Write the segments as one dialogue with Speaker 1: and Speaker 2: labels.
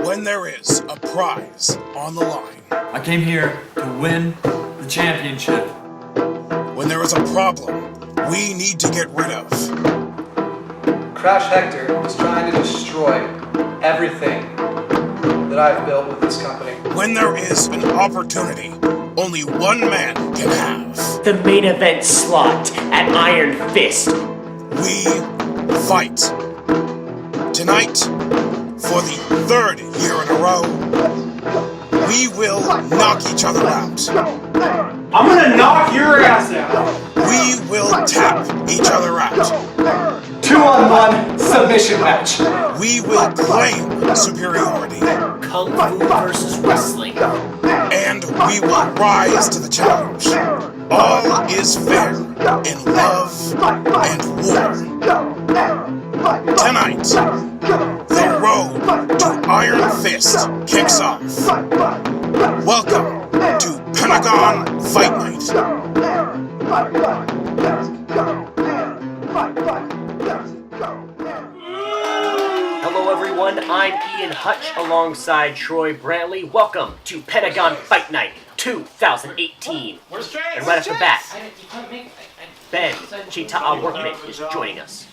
Speaker 1: when there is a prize on the line.
Speaker 2: I came here to win the championship.
Speaker 1: When there is a problem we need to get rid of.
Speaker 3: Crash Hector is trying to destroy everything that I've built with this company.
Speaker 1: When there is an opportunity only one man can have.
Speaker 4: The main event slot at Iron Fist.
Speaker 1: We fight. Tonight, for the third year in a row, we will knock each other out.
Speaker 5: I'm gonna knock your ass out.
Speaker 1: We will tap each other out.
Speaker 3: 2-on-1 submission match.
Speaker 1: We will claim superiority.
Speaker 4: Kung Fu versus wrestling.
Speaker 1: And we will rise to the challenge. All is fair in love and war. Tonight, the road to Iron Fist kicks off. Welcome to Pentagon Fight Night.
Speaker 4: Hello everyone, I'm Ian Hutch alongside Troy Brantley. Welcome to Pentagon Fight Night 2018. And right off the bat, Ben Chee-t'a-ah Workman is joining us.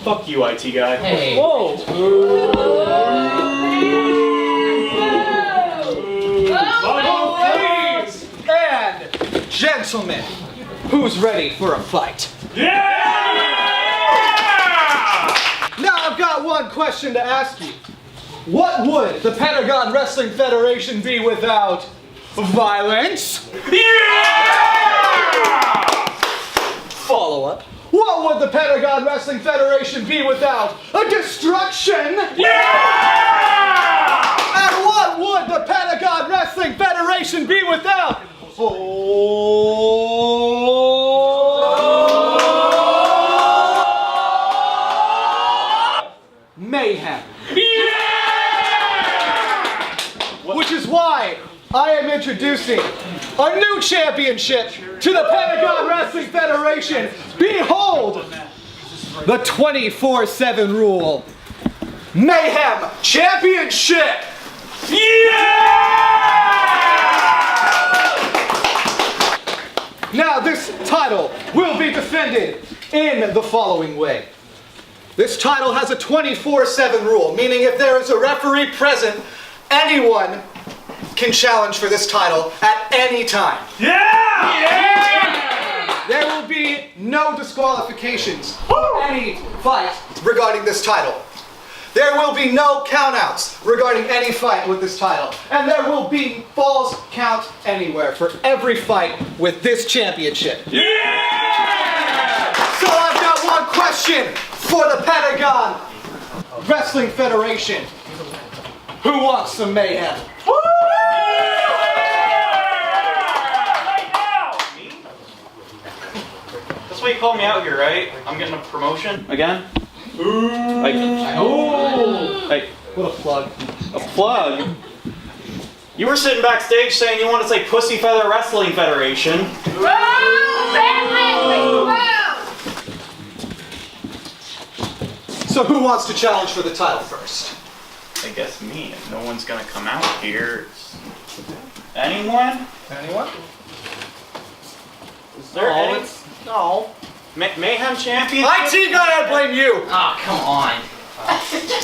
Speaker 5: Fuck you, IT guy.
Speaker 6: Hey.
Speaker 5: Whoa!
Speaker 3: Ladies and gentlemen, who's ready for a fight?
Speaker 5: Yeah!
Speaker 3: Now I've got one question to ask you. What would the Pentagon Wrestling Federation be without violence?
Speaker 5: Yeah!
Speaker 3: Follow up. What would the Pentagon Wrestling Federation be without a destruction?
Speaker 5: Yeah!
Speaker 3: And what would the Pentagon Wrestling Federation be without? Mayhem.
Speaker 5: Yeah!
Speaker 3: Which is why I am introducing a new championship to the Pentagon Wrestling Federation. Behold, the 24/7 rule. Mayhem Championship.
Speaker 5: Yeah!
Speaker 3: Now this title will be defended in the following way. This title has a 24/7 rule, meaning if there is a referee present, anyone can challenge for this title at any time.
Speaker 5: Yeah! Yeah!
Speaker 3: There will be no disqualifications for any fight regarding this title. There will be no countouts regarding any fight with this title. And there will be falls count anywhere for every fight with this championship.
Speaker 5: Yeah!
Speaker 3: So I've got one question for the Pentagon Wrestling Federation. Who wants some mayhem?
Speaker 5: That's why you called me out here, right? I'm getting a promotion again? Like,
Speaker 3: What a plug.
Speaker 5: a plug? You were sitting backstage saying you wanted to say Pussy Feather Wrestling Federation.
Speaker 3: So who wants to challenge for the title first?
Speaker 5: I guess me, if no one's gonna come out here. Anyone?
Speaker 3: Anyone?
Speaker 5: Is there any?
Speaker 4: No.
Speaker 5: Mayhem Champion?
Speaker 3: IT guy, I blame you!
Speaker 6: Oh, come on.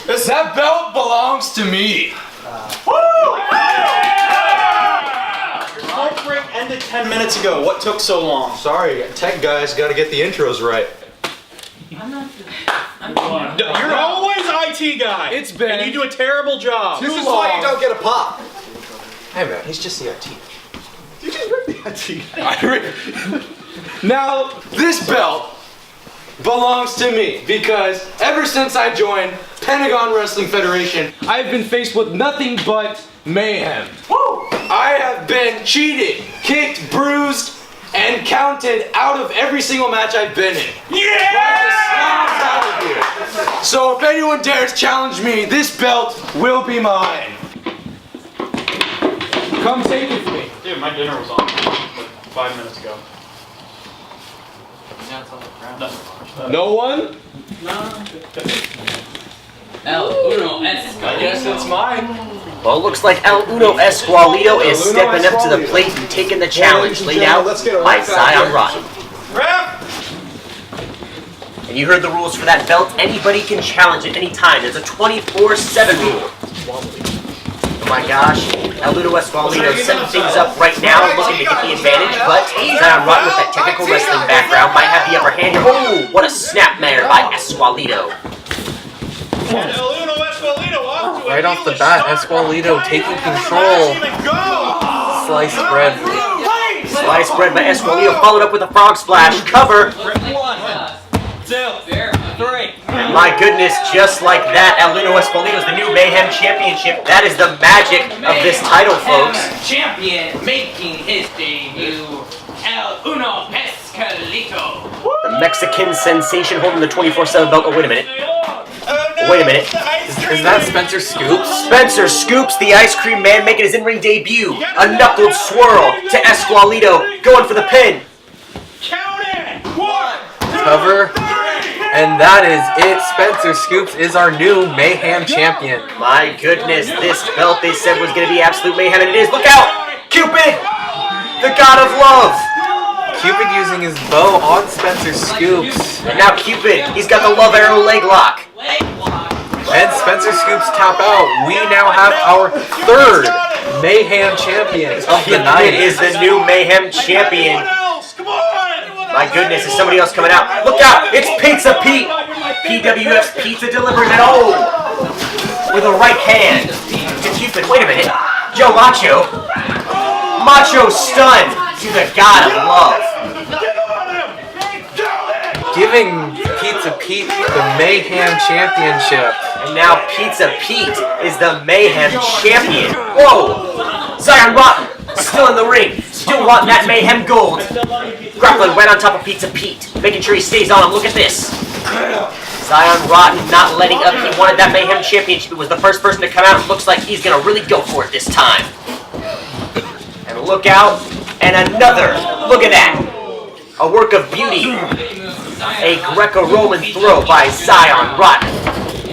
Speaker 2: That belt belongs to me.
Speaker 5: Woo! Your smoke break ended 10 minutes ago. What took so long?
Speaker 7: Sorry, tech guys gotta get the intros right.
Speaker 5: You're always IT guy.
Speaker 2: It's been
Speaker 5: and you do a terrible job.
Speaker 3: This is why you don't get a pop.
Speaker 7: Hey man, he's just the IT.
Speaker 3: You just ripped the IT.
Speaker 2: Now, this belt belongs to me because ever since I joined Pentagon Wrestling Federation, I've been faced with nothing but mayhem.
Speaker 5: Woo!
Speaker 2: I have been cheated, kicked, bruised, and counted out of every single match I've been in.
Speaker 5: Yeah!
Speaker 2: Out of here. So if anyone dares challenge me, this belt will be mine. Come take it from me.
Speaker 5: Dude, my dinner was on like 5 minutes ago.
Speaker 2: No one?
Speaker 6: El Uno,
Speaker 2: I guess it's mine.
Speaker 4: Well, it looks like El Uno Esqualito is stepping up to the plate and taking the challenge laid out by Zion Rotten. And you heard the rules for that belt. Anybody can challenge at any time. There's a 24/7 rule. Oh my gosh. El Uno Esqualito setting things up right now, looking to get the advantage, but Zion Rotten with that technical wrestling background might have the upper hand here. Oh, what a snapmare by Esqualito.
Speaker 6: Right off the bat, Esqualito taking control. Sliced bread.
Speaker 4: Sliced bread by Esqualito, followed up with a frog splash. Cover.
Speaker 5: 1, 2, 3.
Speaker 4: And my goodness, just like that, El Uno Esqualito is the new Mayhem Championship. That is the magic of this title, folks.
Speaker 8: Champion making his debut, El Uno Esqualito.
Speaker 4: The Mexican sensation holding the 24/7 belt. Oh, wait a minute. Wait a minute.
Speaker 6: Is that Spencer Scoops?
Speaker 4: Spencer Scoops, the ice cream man, making his in-ring debut. A knuckled swirl to Esqualito, going for the pin.
Speaker 6: Cover. And that is it. Spencer Scoops is our new Mayhem champion.
Speaker 4: My goodness, this belt they said was going to be absolute mayhem, and it is. Look out! Cupid! The god of love!
Speaker 6: Cupid using his bow on Spencer Scoops.
Speaker 4: And now Cupid, he's got the love arrow leg lock.
Speaker 6: And Spencer Scoops tap out. We now have our third Mayhem champion of the night.
Speaker 4: Cupid is the new Mayhem champion. My goodness, is somebody else coming out? Look out! It's Pizza Pete! PWF's pizza delivering it. Oh! With a right hand to Cupid. Wait a minute. Joe Macho. Macho stun to the god of love.
Speaker 6: Giving Pizza Pete the Mayhem championship.
Speaker 4: And now Pizza Pete is the Mayhem champion. Whoa! Zion Rotten still in the ring. Still wanting that Mayhem gold. Grappling right on top of Pizza Pete. Making sure he stays on him. Look at this. Zion Rotten not letting up. He wanted that Mayhem championship. He was the first person to come out. Looks like he's going to really go for it this time. And look out. And another. Look at that. A work of beauty. A Greco-Roman throw by Zion Rotten.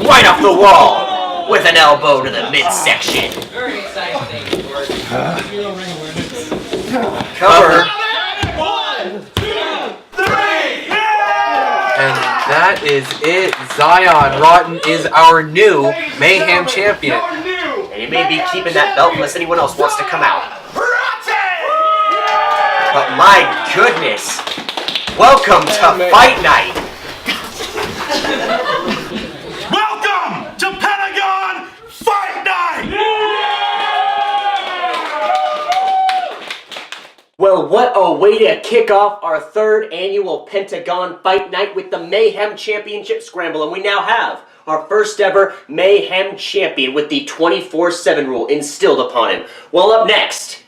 Speaker 4: Right off the wall. With an elbow to the midsection. Cover.
Speaker 6: And that is it. Zion Rotten is our new Mayhem champion.
Speaker 4: And he may be keeping that belt unless anyone else wants to come out. But my goodness. Welcome to Fight Night.
Speaker 1: Welcome to Pentagon Fight Night!
Speaker 4: Well, what a way to kick off our third annual Pentagon Fight Night with the Mayhem Championship Scramble. And we now have our first ever Mayhem Champion with the 24/7 rule instilled upon him. Well, up next,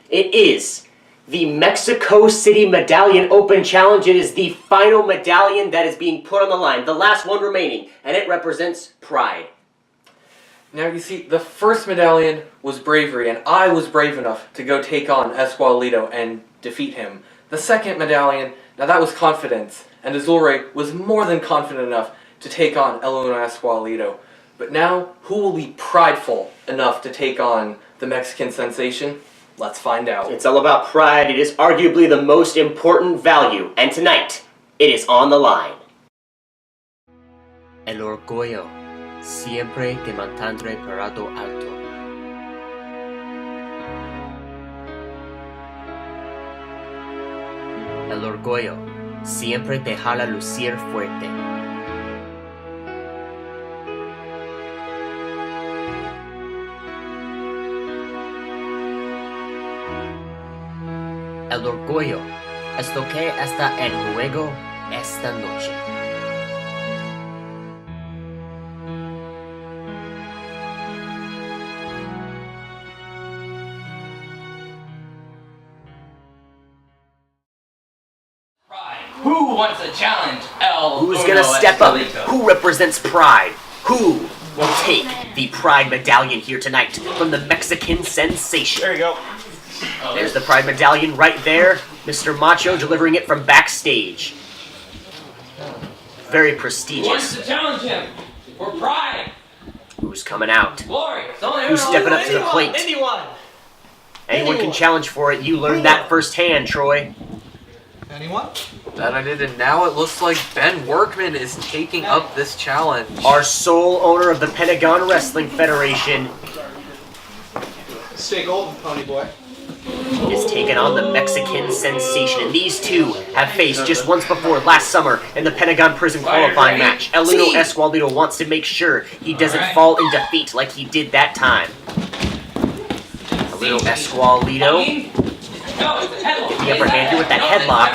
Speaker 4: it is the Mexico City Medallion Open Challenge. It is the final medallion that is being put on the line, the last one remaining, and it represents pride.
Speaker 6: Now you see, the first medallion was bravery, and I was brave enough to go take on Esqualito and defeat him. The second medallion, now that was confidence, and Azure was more than confident enough to take on El Uno Esqualito. But now, who will be prideful enough to take on the Mexican sensation? Let's find out.
Speaker 4: It's all about pride. It is arguably the most important value, and tonight, it is on the line. El orgullo siempre te mantendrá parado alto. El orgullo siempre te hará lucir fuerte. El orgullo es lo que está en juego esta noche.
Speaker 8: Who wants a challenge?
Speaker 4: Who's gonna step up? Who represents pride? Who will take the pride medallion here tonight from the Mexican sensation?
Speaker 5: There you go.
Speaker 4: There's the pride medallion right there. Mr. Macho delivering it from backstage. Very
Speaker 8: Who wants
Speaker 4: prestigious.
Speaker 8: to challenge him for pride?
Speaker 4: Who's coming out?
Speaker 8: Glory.
Speaker 4: Who's stepping up to the plate? Anyone can challenge for it. You learned that firsthand, Troy.
Speaker 3: Anyone?
Speaker 6: That I did, and now it looks like Ben Workman is taking up this challenge.
Speaker 4: Our sole owner of the Pentagon Wrestling Federation
Speaker 3: Stay golden, pony boy.
Speaker 4: is taking on the Mexican sensation. And these two have faced just once before last summer in the Pentagon Prison qualifying match. El Uno Esqualito wants to make sure he doesn't fall in defeat like he did that time. El Uno Esqualito get the upper hand here with that headlock.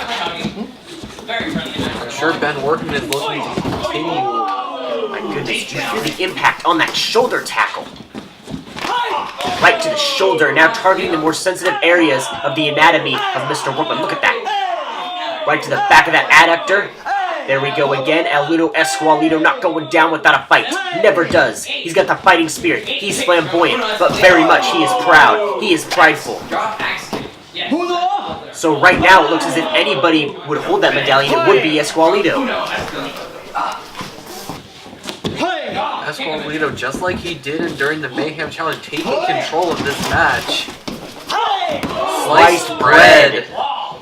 Speaker 6: I'm sure Ben Workman is looking to continue.
Speaker 4: My goodness, you feel the impact on that shoulder tackle. Right to the shoulder, now targeting the more sensitive areas of the anatomy of Mr. Workman. Look at that. Right to the back of that adductor. There we go again. El Uno Esqualito not going down without a fight. Never does. He's got the fighting spirit. He's flamboyant, but very much he is proud. He is prideful. So right now it looks as if anybody would hold that medallion, it would be Esqualito.
Speaker 6: Esqualito, just like he did during the Mayhem Challenge, taking control of this match. Sliced bread.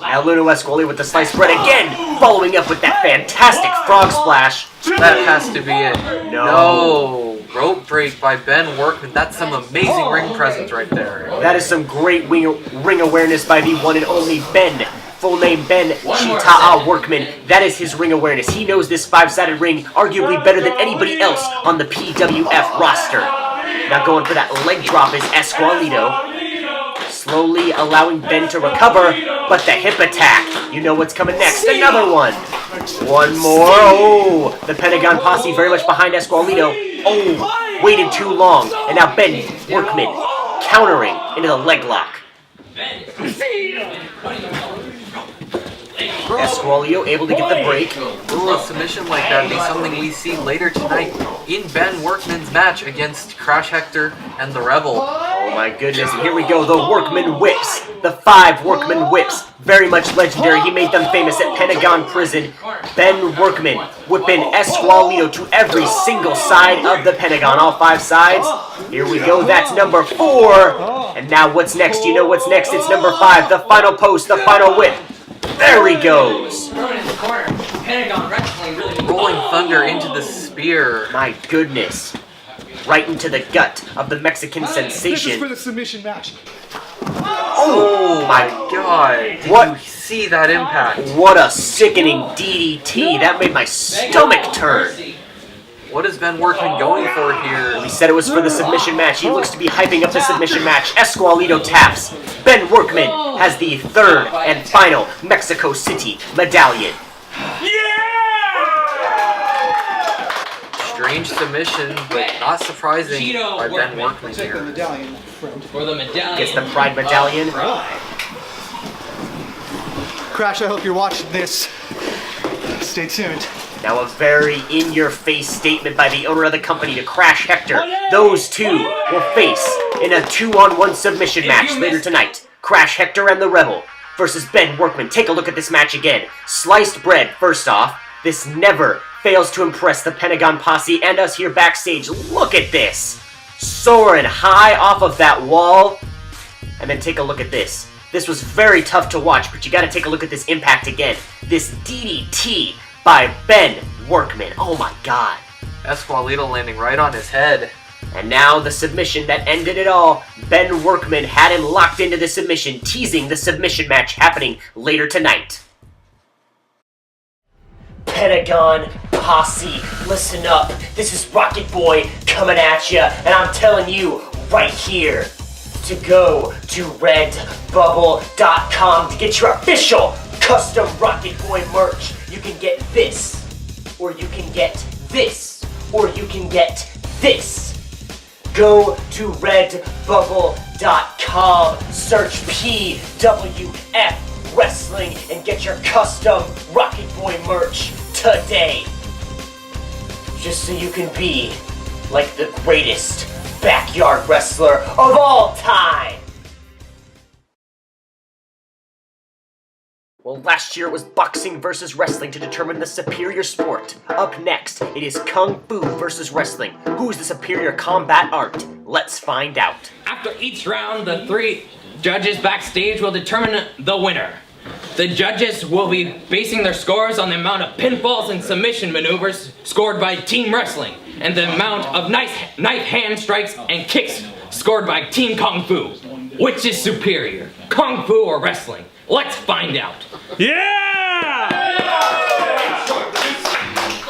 Speaker 4: El Uno Esqualito with the sliced bread again, following up with that fantastic frog splash.
Speaker 6: That has to be it. No. Rope break by Ben Workman. That's some amazing ring presence right there.
Speaker 4: That is some great ring awareness by the one and only Ben. Full name Ben Chee-t'a-ah Workman. That is his ring awareness. He knows this five-sided ring arguably better than anybody else on the PWF roster. Now going for that leg drop is Esqualito. Slowly allowing Ben to recover, but the hip attack. You know what's coming next. Another one. One more. Oh, the Pentagon posse very much behind Esqualito. Oh, waited too long. And now Ben Workman countering into the leg lock. Esqualito able to get the break.
Speaker 6: A submission like that be something we see later tonight in Ben Workman's match against Crash Hector and the Rebel.
Speaker 4: Oh my goodness, and here we go, the Workman whips. The 5 Workman whips. Very much legendary. He made them famous at Pentagon Prison. Ben Workman whipping Esqualito to every single side of the Pentagon, all 5 sides. Here we go, that's number 4. And now what's next? You know what's next? It's number 5, the final post, the final whip. There he goes.
Speaker 6: Rolling Thunder into the spear.
Speaker 4: My goodness. Right into the gut of the Mexican sensation.
Speaker 3: This is for the submission match.
Speaker 4: Oh my
Speaker 6: God. Did
Speaker 4: What?
Speaker 6: you see that impact?
Speaker 4: What a sickening DDT. That made my stomach turn.
Speaker 6: What is Ben Workman going for here?
Speaker 4: We said it was for the submission match. He looks to be hyping up the submission match. Esqualito taps. Ben Workman has the 3rd and final Mexico City medallion.
Speaker 6: Strange submission, but not surprising by Ben Workman
Speaker 3: Take the
Speaker 6: here.
Speaker 3: medallion, friend.
Speaker 8: For the medallion.
Speaker 4: Gets the pride medallion.
Speaker 3: Crash, I hope you're watching this. Stay tuned.
Speaker 4: Now a very in-your-face statement by the owner of the company to Crash Hector. Those two will face in a 2-on-1 submission match later tonight. Crash Hector and the Rebel versus Ben Workman. Take a look at this match again. Sliced bread, first off. This never fails to impress the Pentagon posse and us here backstage. Look at this. Soaring high off of that wall. And then take a look at this. This was very tough to watch, but you gotta take a look at this impact again. This DDT by Ben Workman. Oh my god.
Speaker 6: Esqualito landing right on his head.
Speaker 4: And now the submission that ended it all. Ben Workman had him locked into the submission, teasing the submission match happening later tonight. Pentagon posse, listen up. This is Rocket Boy coming at ya, and I'm telling you right here to go to redbubble.com to get your official custom Rocket Boy merch. You can get this, or you can get this, or you can get this. Go to redbubble.com, search PWF Wrestling, and get your custom Rocket Boy merch today. Just so you can be like the greatest backyard wrestler of all time. Well, last year it was boxing versus wrestling to determine the superior sport. Up next, it is Kung Fu versus wrestling. Who is the superior combat art? Let's find out.
Speaker 8: After each round, the 3 judges backstage will determine the winner. The judges will be basing their scores on the amount of pinfalls and submission maneuvers scored by Team Wrestling, and the amount of knife hand strikes and kicks scored by Team Kung Fu. Which is superior, Kung Fu or wrestling? Let's find out.
Speaker 9: Yeah!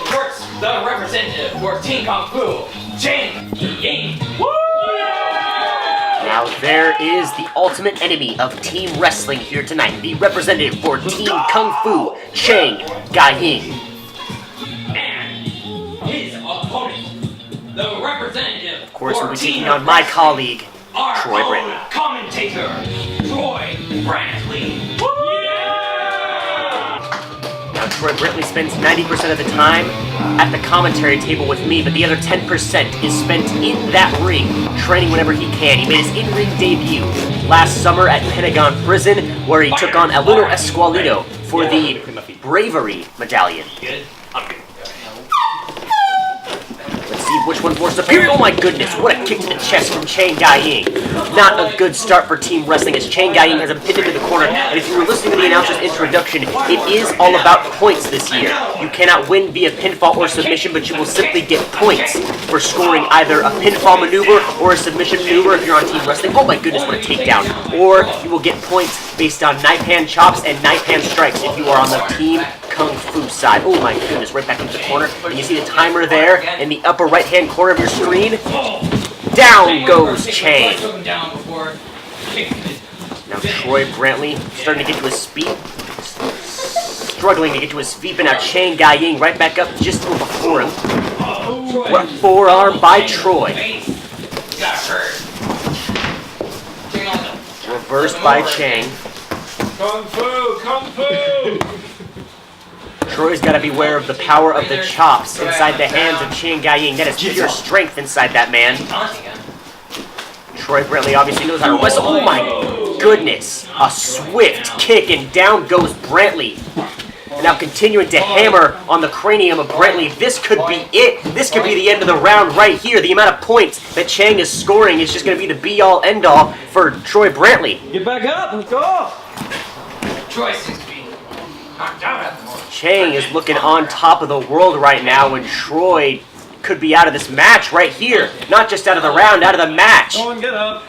Speaker 8: First, the representative for Team Kung Fu, Chang Ying.
Speaker 4: Now there is the ultimate enemy of Team Wrestling here tonight. The representative for Team Kung Fu, Chang Ying.
Speaker 8: And his opponent, the representative
Speaker 4: Of course,
Speaker 8: for
Speaker 4: we'll be
Speaker 8: Team
Speaker 4: taking on my
Speaker 8: Wrestling,
Speaker 4: colleague,
Speaker 8: our
Speaker 4: Troy
Speaker 8: own
Speaker 4: Brantley.
Speaker 8: commentator, Troy Brantley.
Speaker 4: Now Troy Brantley spends 90% of the time at the commentary table with me, but the other 10% is spent in that ring, training whenever he can. He made his in-ring debut last summer at Pentagon Prison, where he took on Aluno Esqualito for the Bravery Medallion. Let's see which one's more superior. Oh my goodness, what a kick to the chest from Chang Ying. Not a good start for Team Wrestling, as Chang Ying has him pinned into the corner. And if you were listening to the announcer's introduction, it is all about points this year. You cannot win via pinfall or submission, but you will simply get points for scoring either a pinfall maneuver or a submission maneuver if you're on Team Wrestling. Oh my goodness, what a takedown. Or you will get points based on knife hand chops and knife hand strikes if you are on the Team Kung Fu side. Oh my goodness, right back into the corner. And you see the timer there in the upper right-hand corner of your screen. Down goes Chang. Now Troy Brantley starting to get to his feet. Struggling to get to his feet, but now Chang Ying right back up just a little before him. What a forearm by Troy. Reversed by Chang.
Speaker 9: Kung Fu! Kung Fu!
Speaker 4: Troy's got to beware of the power of the chops inside the hands of Chang Ying. That is pure strength inside that man. Troy Brantley obviously knows how to wrestle. Oh my goodness. A swift kick and down goes Brantley. Now continuing to hammer on the cranium of Brantley. This could be it. This could be the end of the round right here. The amount of points that Chang is scoring is just going to be the be-all, end-all for Troy Brantley.
Speaker 9: Get back up, let's go!
Speaker 8: Troy seems to be knocked out at the moment.
Speaker 4: Chang is looking on top of the world right now, and Troy could be out of this match right here. Not just out of the round, out of the match.
Speaker 9: Someone get up.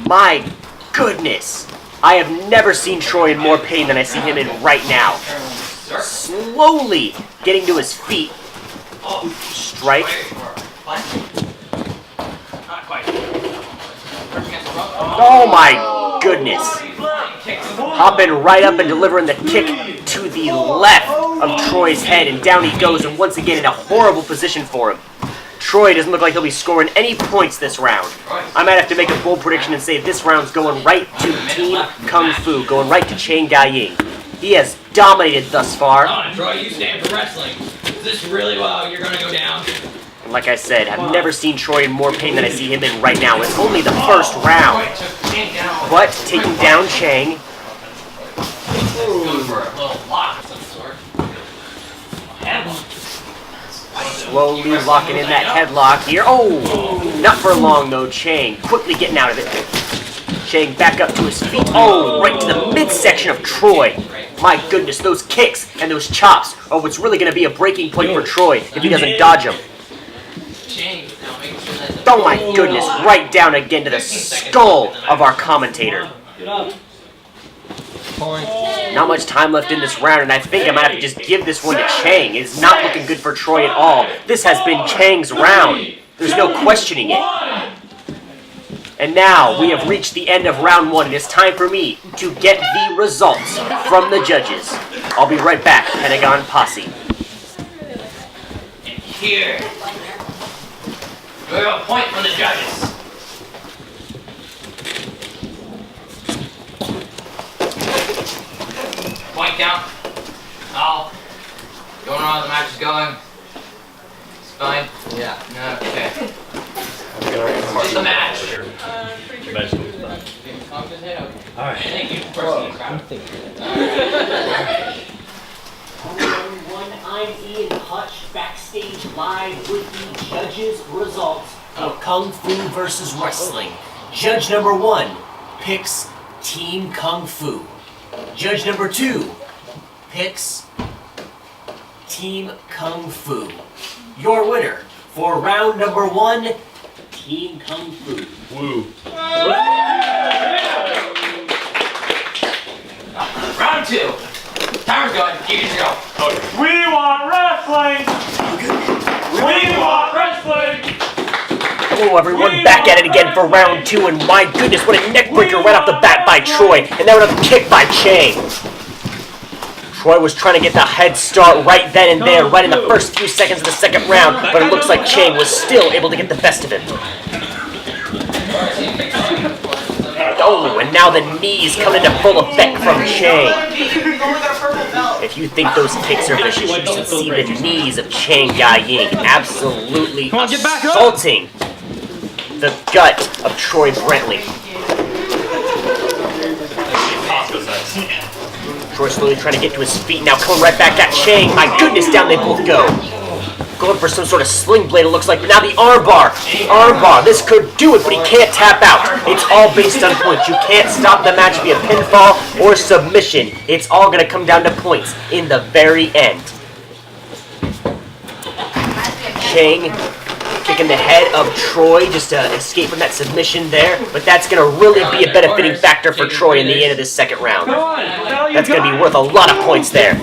Speaker 4: My goodness. I have never seen Troy in more pain than I see him in right now. Slowly getting to his feet. Strike. Oh my goodness. Hopping right up and delivering the kick to the left of Troy's head, and down he goes, and once again in a horrible position for him. Troy doesn't look like he'll be scoring any points this round. I might have to make a bold prediction and say this round's going right to Team Kung Fu, going right to Chang Ying. He has dominated thus far.
Speaker 8: Come on, Troy, you stand for wrestling. Is this really how you're gonna go down?
Speaker 4: And like I said, I've never seen Troy in more pain than I see him in right now. It's only the first round. But taking down Chang.
Speaker 8: Going for a little lock of some sort. Headlock.
Speaker 4: Slowly locking in that headlock here. Oh, not for long though, Chang. Quickly getting out of it. Chang back up to his feet. Oh, right to the midsection of Troy. My goodness, those kicks and those chops are what's really going to be a breaking point for Troy if he doesn't dodge them. Oh my goodness, right down again to the skull of our commentator. Not much time left in this round, and I think I might have to just give this one to Chang. It is not looking good for Troy at all. This has been Chang's round. There's no questioning it. And now we have reached the end of round one. It is time for me to get the results from the judges. I'll be right back, Pentagon Posse.
Speaker 8: And here, we have a point from the judges. Point count. All. Don't know how the match is going. It's fine. Yeah. Okay. It's the match.
Speaker 9: Alright.
Speaker 8: Thank you.
Speaker 4: Everyone, I'm Ian Hutch, backstage live with the judges' results of Kung Fu versus Wrestling. Judge number 1 picks Team Kung Fu. Judge number 2 picks Team Kung Fu. Your winner for round number 1, Team Kung Fu.
Speaker 9: Woo.
Speaker 8: Round 2. Timer's going. You get to go.
Speaker 9: We want wrestling! We want wrestling!
Speaker 4: Hello everyone, back at it again for round 2, and my goodness, what a neck breaker right off the bat by Troy, and then another kick by Chang. Troy was trying to get the head start right then and there, right in the first few seconds of the second round, but it looks like Chang was still able to get the best of him. Oh, and now the knees come into full effect from Chang. If you think those kicks are vicious, you should see the knees of Chang Ying absolutely assaulting the gut of Troy Brentley. Troy slowly trying to get to his feet now, coming right back at Chang. My goodness, down they both go. Going for some sort of sling blade, it looks like, but now the armbar. The armbar, this could do it, but he can't tap out. It's all based on points. You can't stop the match via pinfall or submission. It's all going to come down to points in the very end. Chang kicking the head of Troy just to escape from that submission there, but that's going to really be a benefiting factor for Troy in the end of this second round. That's going to be worth a lot of points there.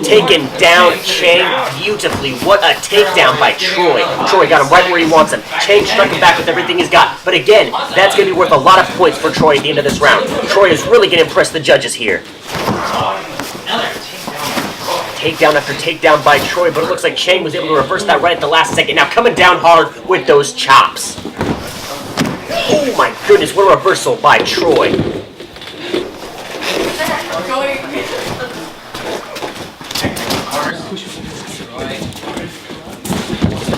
Speaker 4: Taken down Chang beautifully. What a takedown by Troy. Troy got him right where he wants him. Chang struck him back with everything he's got. But again, that's going to be worth a lot of points for Troy at the end of this round. Troy is really going to impress the judges here. Takedown after takedown by Troy, but it looks like Chang was able to reverse that right at the last second. Now coming down hard with those chops. Oh my goodness, what a reversal by Troy.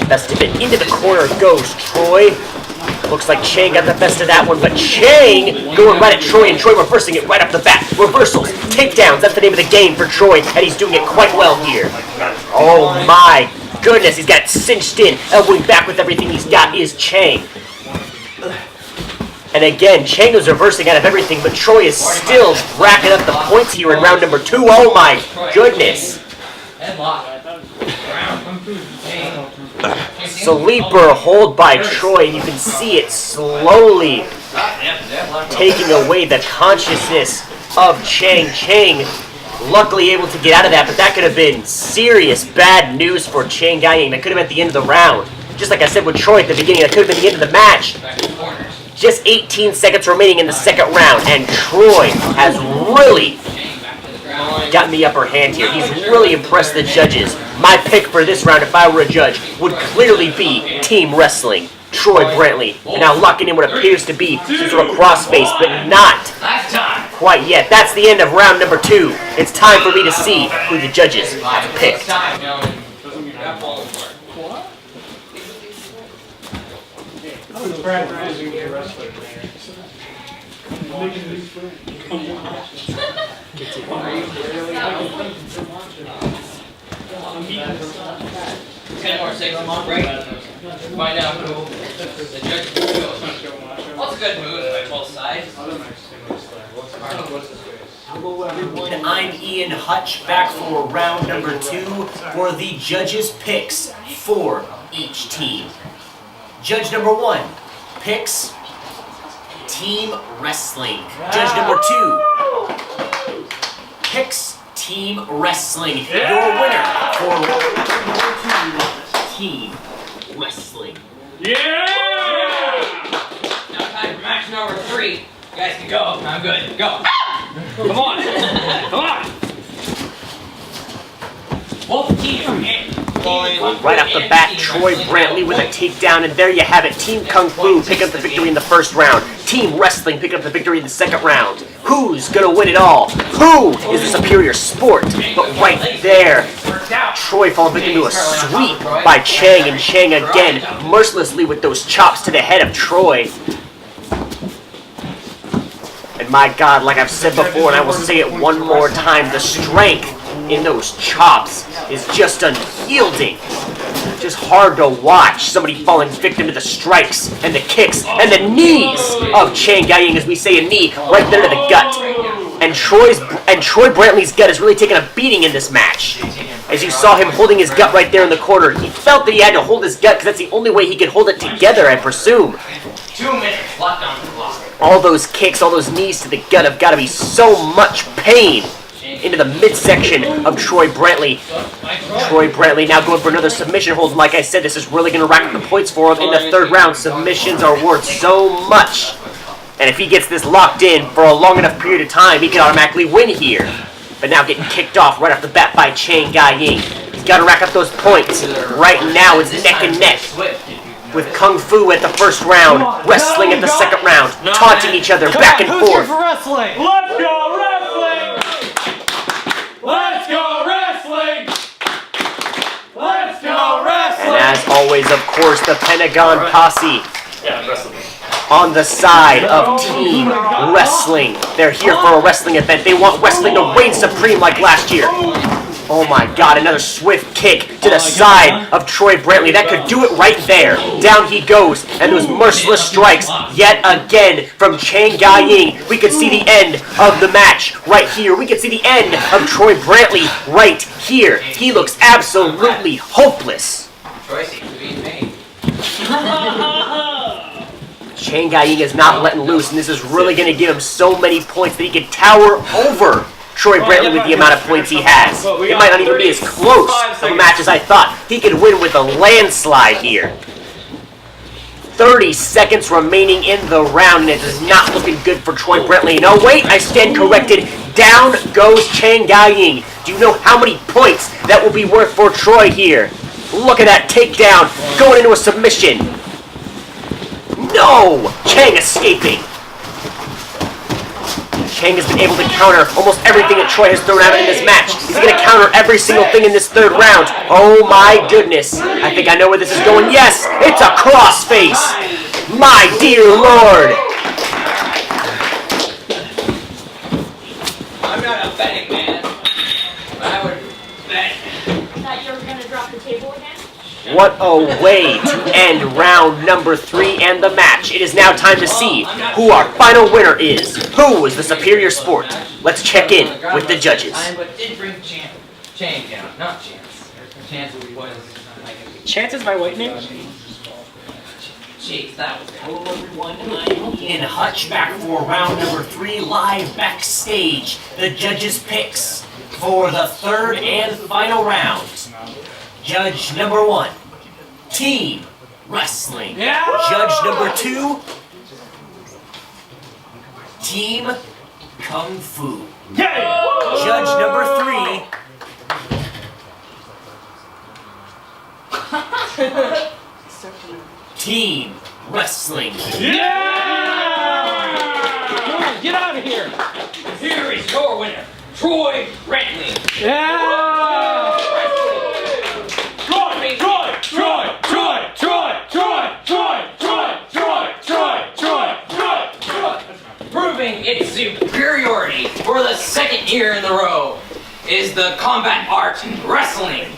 Speaker 4: Best of it. Into the corner goes Troy. Looks like Chang got the best of that one, but Chang going right at Troy, and Troy reversing it right off the bat. Reversals, takedowns, that's the name of the game for Troy, and he's doing it quite well here. Oh my goodness, he's got it cinched in. Elbowing back with everything he's got is Chang. And again, Chang is reversing out of everything, but Troy is still racking up the points here in round number 2. Oh my goodness. Sleeper hold by Troy, and you can see it slowly taking away the consciousness of Chang. Chang luckily able to get out of that, but that could have been serious bad news for Chang Ying. That could have been at the end of the round. Just like I said with Troy at the beginning, that could have been the end of the match. Just 18 seconds remaining in the second round, and Troy has really gotten the upper hand here. He's really impressed the judges. My pick for this round, if I were a judge, would clearly be Team Wrestling, Troy Brantley. And now locking in what appears to be some sort of crossface, but not quite yet. That's the end of round number 2. It's time for me to see who the judges have picked.
Speaker 8: Ten more seconds on break. Find out who the judge will do. Well, it's a good move by both sides.
Speaker 4: And I'm Ian Hutch, back for round number 2 for the judges' picks for each team. Judge number 1 picks Team Wrestling. Judge number 2 picks Team Wrestling. Your winner for round number 2, Team Wrestling.
Speaker 8: Yeah! Now time for match number 3. You guys can go. I'm good. Go. Come on. Come on. Both teams are in.
Speaker 4: Right off the bat, Troy Brantley with a takedown, and there you have it. Team Kung Fu picking up the victory in the first round. Team Wrestling picking up the victory in the second round. Who's gonna win it all? Who is the superior sport? But right there, Troy falling victim to a sweep by Chang, and Chang again mercilessly with those chops to the head of Troy. And my God, like I've said before, and I will say it one more time, the strength in those chops is just unyielding. Just hard to watch somebody falling victim to the strikes and the kicks and the knees of Chang Gaiying, as we say a knee, right there to the gut. And Troy Brantley's gut has really taken a beating in this match. As you saw him holding his gut right there in the corner, he felt that he had to hold his gut because that's the only way he could hold it together, I presume.
Speaker 8: 2 minutes left on the clock.
Speaker 4: All those kicks, all those knees to the gut have got to be so much pain into the midsection of Troy Brantley. Troy Brantley now going for another submission hold. Like I said, this is really going to rack up the points for him in the third round. Submissions are worth so much. And if he gets this locked in for a long enough period of time, he can automatically win here. But now getting kicked off right off the bat by Chang Gaiying. He's got to rack up those points. Right now it's neck and neck. With Kung Fu at the first round, wrestling at the second round, taunting each other back and forth.
Speaker 9: Let's go wrestling! Let's go wrestling! Let's go wrestling!
Speaker 4: And as always, of course, the Pentagon Posse on the side of Team Wrestling. They're here for a wrestling event. They want wrestling to reign supreme like last year. Oh my God, another swift kick to the side of Troy Brantley. That could do it right there. Down he goes, and those merciless strikes yet again from Chang Gaiying. We could see the end of the match right here. We could see the end of Troy Brantley right here. He looks absolutely hopeless.
Speaker 8: Troy seems to be made.
Speaker 4: Chang Gaiying is not letting loose, and this is really going to give him so many points that he could tower over Troy Brantley with the amount of points he has. It might not even be as close of a match as I thought. He could win with a landslide here. 30 seconds remaining in the round, and it is not looking good for Troy Brantley. No, wait, I stand corrected. Down goes Chang Gaiying. Do you know how many points that will be worth for Troy here? Look at that takedown, going into a submission. No! Chang escaping. Chang has been able to counter almost everything that Troy has thrown out in this match. He's going to counter every single thing in this third round. Oh my goodness. I think I know where this is going. Yes, it's a crossface. My dear Lord.
Speaker 8: I'm not a betting man, but I would bet.
Speaker 10: Thought you were gonna drop the table again?
Speaker 4: What a way to end round number 3 and the match. It is now time to see who our final winner is. Who is the superior sport? Let's check in with the judges.
Speaker 8: But did bring Chang down, not Chance. Chance was like
Speaker 4: Chance is my white name?
Speaker 8: Jeez, that was
Speaker 4: Hello everyone, I'm Ian Hutch back for round number 3 live backstage. The judges' picks for the third and final round. Judge number 1, Team Wrestling.
Speaker 9: Yeah.
Speaker 4: Judge number 2, Team Kung Fu. Judge number 3, Team Wrestling.
Speaker 9: Come on, get out of here!
Speaker 8: Here is your winner, Troy Brantley. Proving its superiority for the second year in a row is the combat art wrestling.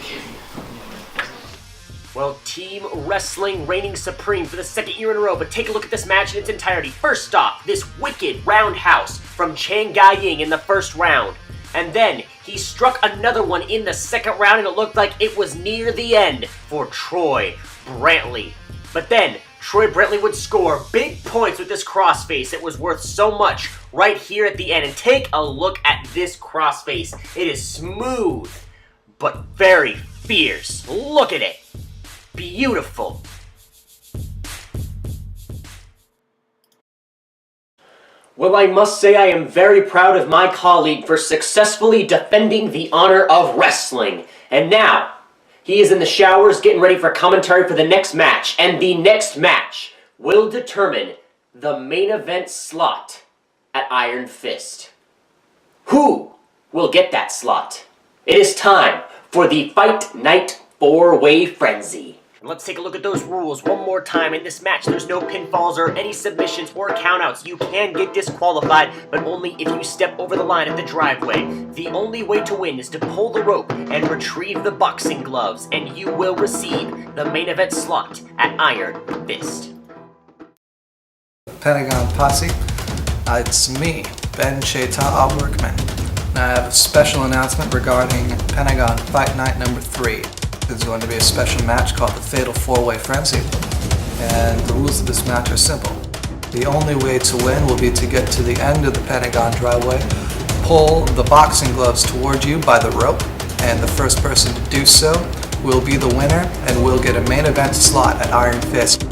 Speaker 4: Well, Team Wrestling reigning supreme for the second year in a row, but take a look at this match in its entirety. First off, this wicked roundhouse from Chang Gaiying in the first round. And then he struck another one in the second round, and it looked like it was near the end for Troy Brantley. But then Troy Brantley would score big points with this crossface. It was worth so much right here at the end. And take a look at this crossface. It is smooth, but very fierce. Look at it. Beautiful. Well, I must say I am very proud of my colleague for successfully defending the honor of wrestling. And now, he is in the showers getting ready for commentary for the next match. And the next match will determine the main event slot at Iron Fist. Who will get that slot? It is time for the Fight Night 4-Way Frenzy. And let's take a look at those rules one more time. In this match, there's no pinfalls or any submissions or countouts. You can get disqualified, but only if you step over the line at the driveway. The only way to win is to pull the rope and retrieve the boxing gloves, and you will receive the main event slot at Iron Fist.
Speaker 3: Pentagon Posse, it's me, Ben Chee-t'a-ah Workman. And I have a special announcement regarding Pentagon Fight Night III. There's going to be a special match called the Fatal 4-Way Frenzy. And the rules of this match are simple. The only way to win will be to get to the end of the Pentagon driveway, pull the boxing gloves toward you by the rope, and the first person to do so will be the winner and will get a main event slot at Iron Fist.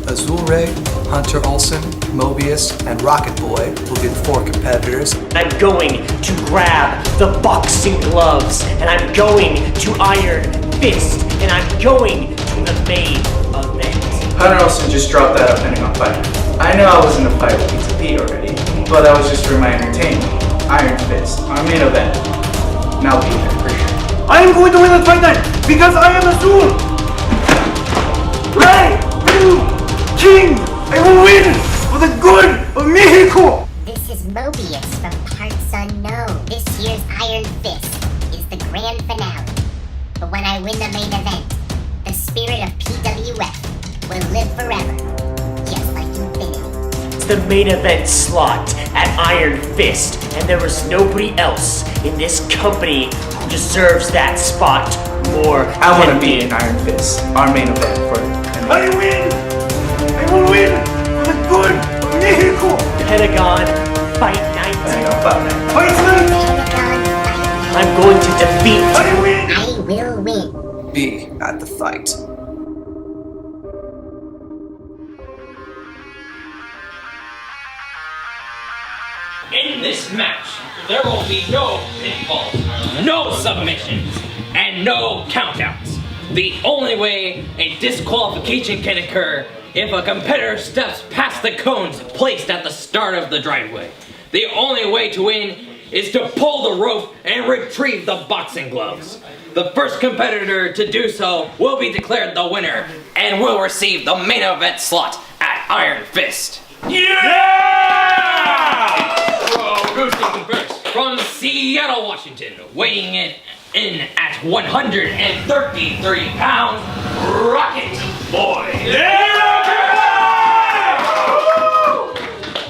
Speaker 3: Azul Ray, Hunter Olsen, Mobius, and Rocket Boy will be the 4 competitors.
Speaker 4: I'm going to grab the boxing gloves, and I'm going to Iron Fist, and I'm going to the main event.
Speaker 11: Hunter Olsen just dropped that at Pentagon Fight. I knew I was in a fight with Pizza already, but that was just for my entertainment. Iron Fist, our main event. Now be there for sure.
Speaker 9: I am going to win the fight night because I am Azul! Ray! King! I will win for the good of Mexico!
Speaker 12: This is Mobius from Parts Unknown. This year's Iron Fist is the grand finale. But when I win the main event, the spirit of PWF will live forever, just like infinity.
Speaker 4: It's the main event slot at Iron Fist, and there is nobody else in this company who deserves that spot more.
Speaker 11: I want to be in Iron Fist, our main event for
Speaker 9: I win! I will win for the good of Mexico!
Speaker 4: Pentagon Fight Night.
Speaker 11: Pentagon Fight Night.
Speaker 9: Fight night!
Speaker 4: I'm going to defeat.
Speaker 9: I win!
Speaker 12: I will win.
Speaker 3: Be at the fight.
Speaker 8: In this match, there will be no pinfalls, no submissions, and no countouts. The only way a disqualification can occur if a competitor steps past the cones placed at the start of the driveway. The only way to win is to pull the rope and retrieve the boxing gloves. The first competitor to do so will be declared the winner and will receive the main event slot at Iron Fist. Producing first from Seattle, Washington, weighing in at 133 pounds, Rocket Boy.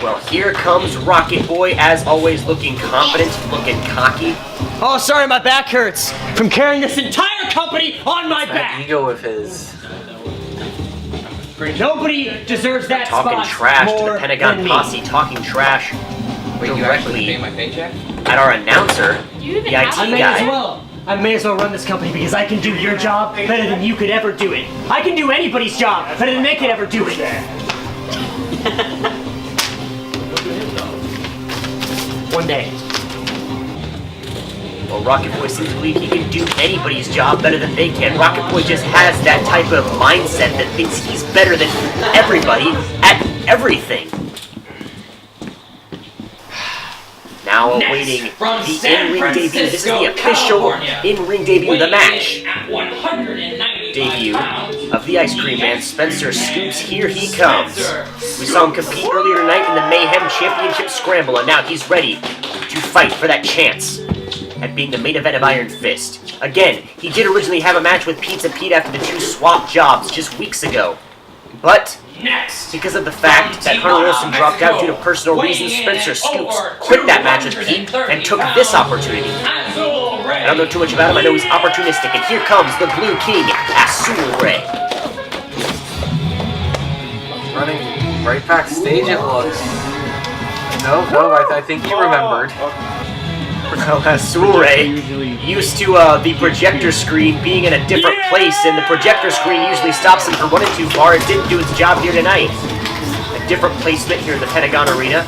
Speaker 4: Well, here comes Rocket Boy, as always, looking confident, looking cocky.
Speaker 13: Oh, sorry, my back hurts from carrying this entire company on my back.
Speaker 6: Ego of his.
Speaker 13: Nobody deserves that
Speaker 4: talking
Speaker 13: spot
Speaker 4: trash
Speaker 13: more
Speaker 4: to the Pentagon
Speaker 13: than me.
Speaker 4: Posse, talking trash.
Speaker 8: Wait, you actually pay my paycheck?
Speaker 4: At our announcer, the IT
Speaker 13: I may
Speaker 4: guy.
Speaker 13: as well. I may as well run this company because I can do your job better than you could ever do it. I can do anybody's job better than they could ever do it. One day.
Speaker 4: Well, Rocket Boy seems to believe he can do anybody's job better than they can. Rocket Boy just has that type of mindset that thinks he's better than everybody at everything. Now awaiting the in-ring debut. This is the official in-ring debut of the match. Debut of the Ice Cream Man, Spencer Scoops. Here he comes. We saw him compete earlier tonight in the Mayhem Championship Scramble, and now he's ready to fight for that chance at being the main event of Iron Fist. Again, he did originally have a match with Pizza Pete after the two swapped jobs just weeks ago. But because of the fact that Hunter Wilson dropped out due to personal reasons, Spencer Scoops quit that match with Pete and took this opportunity. I don't know too much about him, I know he's opportunistic, and here comes the Blue King, Azul Ray.
Speaker 6: Running right backstage it looks. No, I think you remembered.
Speaker 4: Well, Azul Ray used to the projector screen being in a different place, and the projector screen usually stops him from running too far. It didn't do its job here tonight. A different placement here in the Pentagon Arena.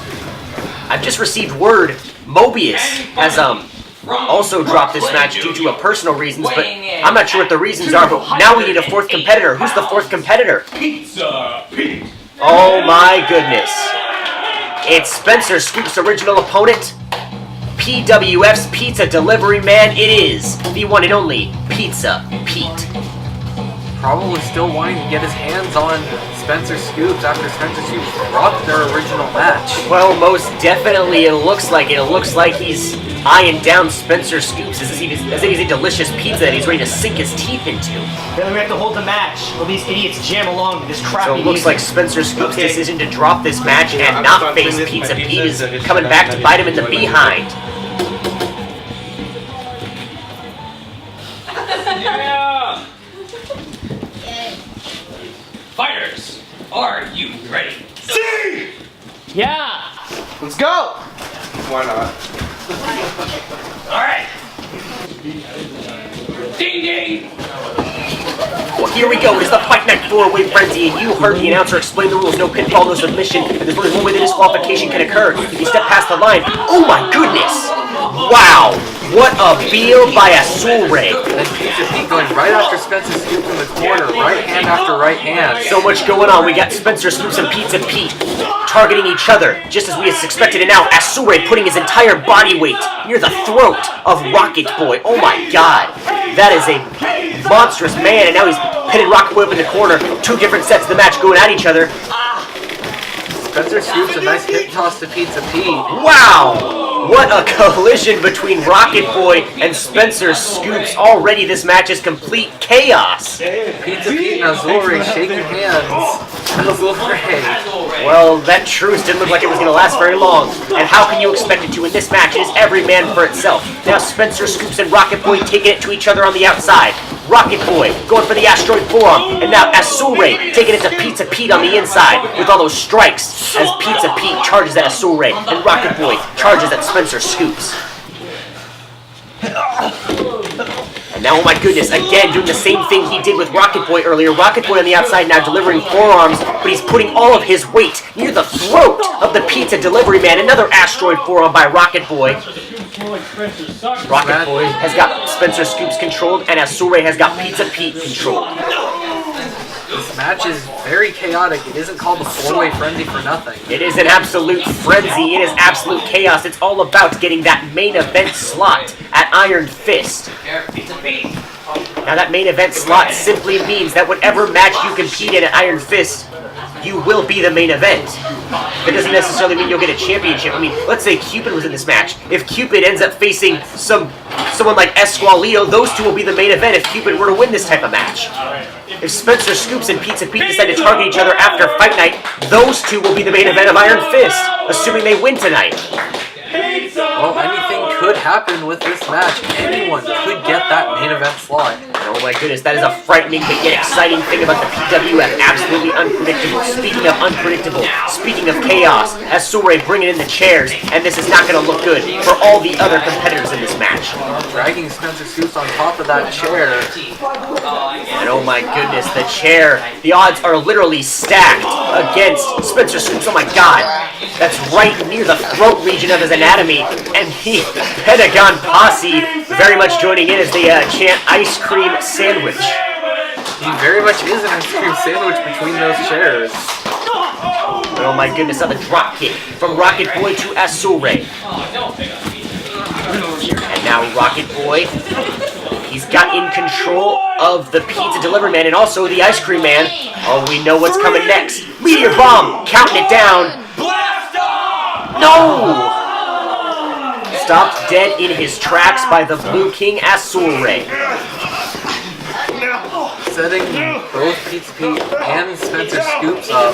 Speaker 4: I've just received word Mobius has also dropped this match due to personal reasons, but I'm not sure what the reasons are, but now we need a fourth competitor. Who's the fourth competitor?
Speaker 9: Pizza Pete.
Speaker 4: Oh my goodness. It's Spencer Scoop's original opponent, PWF's Pizza Delivery Man, it is the one and only Pizza Pete.
Speaker 6: Probably still wanting to get his hands on Spencer Scoops after Spencer Scoops dropped their original match.
Speaker 4: Well, most definitely it looks like it. It looks like he's eyeing down Spencer Scoops as if he's a delicious pizza that he's ready to sink his teeth into.
Speaker 13: Then we have to hold the match while these idiots jam along to this crappy
Speaker 4: So it looks like Spencer Scoops' decision to drop this match and not face Pizza Pete is coming back to bite him in the behind.
Speaker 8: Yeah! Fighters, are you ready?
Speaker 9: See!
Speaker 13: Yeah!
Speaker 3: Let's go!
Speaker 7: Why not?
Speaker 8: Alright! Ding ding!
Speaker 4: Well, here we go. It is the Fight Night 4-way frenzy, and you heard the announcer explain the rules. No pinfall, no submission, and there's only one way the disqualification can occur. If you step past the line, oh my goodness! Wow! What a feel by Asure!
Speaker 6: And Pizza Pete going right after Spencer Scoops in the corner, right hand after right hand.
Speaker 4: So much going on. We got Spencer Scoops and Pizza Pete targeting each other, just as we had expected, and now Asure putting his entire body weight near the throat of Rocket Boy. Oh my god! That is a monstrous man, and now he's pitted Rocket Boy up in the corner. Two different sets of the match going at each other.
Speaker 6: Spencer Scoops a nice hip toss to Pizza Pete.
Speaker 4: Wow! What a collision between Rocket Boy and Spencer Scoops. Already this match is complete chaos.
Speaker 6: Pizza Pete and Azure shaking hands. Azure.
Speaker 4: Well, that truce didn't look like it was going to last very long. And how can you expect it to in this match? It is every man for itself. Now Spencer Scoops and Rocket Boy taking it to each other on the outside. Rocket Boy going for the asteroid forearm. And now Asure taking it to Pizza Pete on the inside with all those strikes as Pizza Pete charges at Asure and Rocket Boy charges at Spencer Scoops. And now, oh my goodness, again doing the same thing he did with Rocket Boy earlier. Rocket Boy on the outside now delivering forearms, but he's putting all of his weight near the throat of the Pizza Delivery Man. Another asteroid forearm by Rocket Boy. Rocket Boy has got Spencer Scoops controlled, and Asure has got Pizza Pete controlled.
Speaker 6: This match is very chaotic. It isn't called the 4-way frenzy for nothing.
Speaker 4: It is an absolute frenzy. It is absolute chaos. It's all about getting that main event slot at Iron Fist. Now that main event slot simply means that whatever match you compete in at Iron Fist, you will be the main event. That doesn't necessarily mean you'll get a championship. I mean, let's say Cupid was in this match. If Cupid ends up facing someone like Esqualito, those two will be the main event if Cupid were to win this type of match. If Spencer Scoops and Pizza Pete decide to target each other after Fight Night, those two will be the main event of Iron Fist, assuming they win tonight.
Speaker 6: Well, anything could happen with this match. Anyone could get that main event slot.
Speaker 4: Oh my goodness, that is a frightening but yet exciting thing about the PWF. Absolutely unpredictable. Speaking of unpredictable, speaking of chaos, Asure bringing in the chairs, and this is not going to look good for all the other competitors in this match.
Speaker 6: Dragging Spencer Scoops on top of that chair.
Speaker 4: And oh my goodness, the chair. The odds are literally stacked against Spencer Scoops. Oh my god. That's right near the throat region of his anatomy. And the Pentagon Posse very much joining in as they chant ice cream sandwich.
Speaker 6: He very much is an ice cream sandwich between those chairs.
Speaker 4: Oh my goodness, another drop kick from Rocket Boy to Asure. And now Rocket Boy, he's got in control of the Pizza Delivery Man and also the Ice Cream Man. Oh, we know what's coming next. Meteor Bomb, counting it down. No! Stopped dead in his tracks by the Blue King Asure.
Speaker 6: Setting both Pizza Pete and Spencer Scoops up.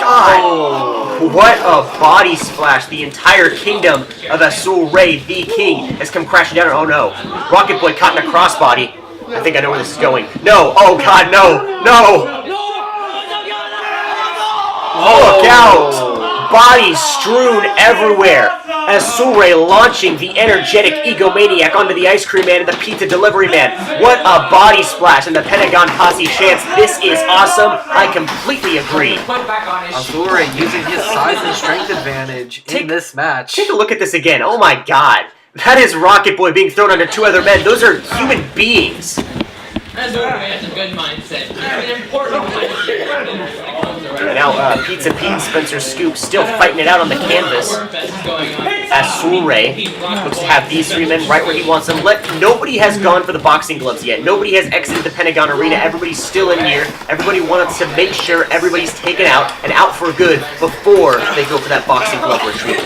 Speaker 4: God! What a body splash. The entire kingdom of Asure, the king, has come crashing down. Oh no. Rocket Boy caught in a crossbody. I think I know where this is going. No! Oh god, no! No! Look out! Bodies strewn everywhere. Asure launching the energetic egomaniac onto the Ice Cream Man and the Pizza Delivery Man. What a body splash, and the Pentagon Posse chants, "This is awesome." I completely agree.
Speaker 6: Asure using his size and strength advantage in this match.
Speaker 4: Take a look at this again. Oh my god. That is Rocket Boy being thrown under two other men. Those are human beings.
Speaker 8: Azure has a good mindset. He's an important mindset.
Speaker 4: Now, Pizza Pete and Spencer Scoop still fighting it out on the canvas. Azure looks to have these three men right where he wants them. Nobody has gone for the boxing gloves yet. Nobody has exited the Pentagon Arena. Everybody's still in here. Everybody wants to make sure everybody's taken out and out for good before they go for that boxing glove retreat.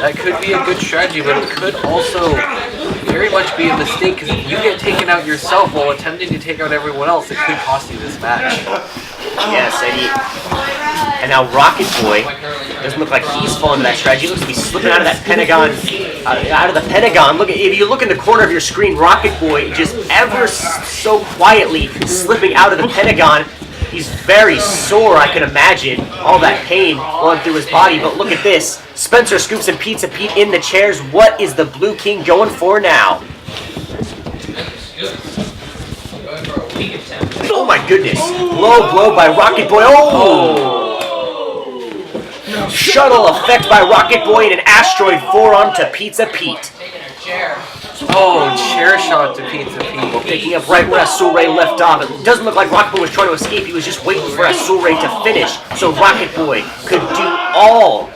Speaker 6: That could be a good strategy, but it could also very much be a mistake, because if you get taken out yourself while attempting to take out everyone else, it could cost you this match.
Speaker 4: Yes, and now Rocket Boy doesn't look like he's falling to that strategy. He looks to be slipping out of that Pentagon, out of the Pentagon. Look, if you look in the corner of your screen, Rocket Boy just ever so quietly slipping out of the Pentagon. He's very sore, I can imagine. All that pain going through his body, but look at this. Spencer Scoops and Pizza Pete in the chairs. What is the Blue King going for now? Oh my goodness. Low blow by Rocket Boy. Oh! Shuttle effect by Rocket Boy and an asteroid forearm to Pizza Pete.
Speaker 6: Oh, chair shot to Pizza Pete.
Speaker 4: Picking up right where Azure left off. It doesn't look like Rocket Boy was trying to escape. He was just waiting for Azure to finish so Rocket Boy could do all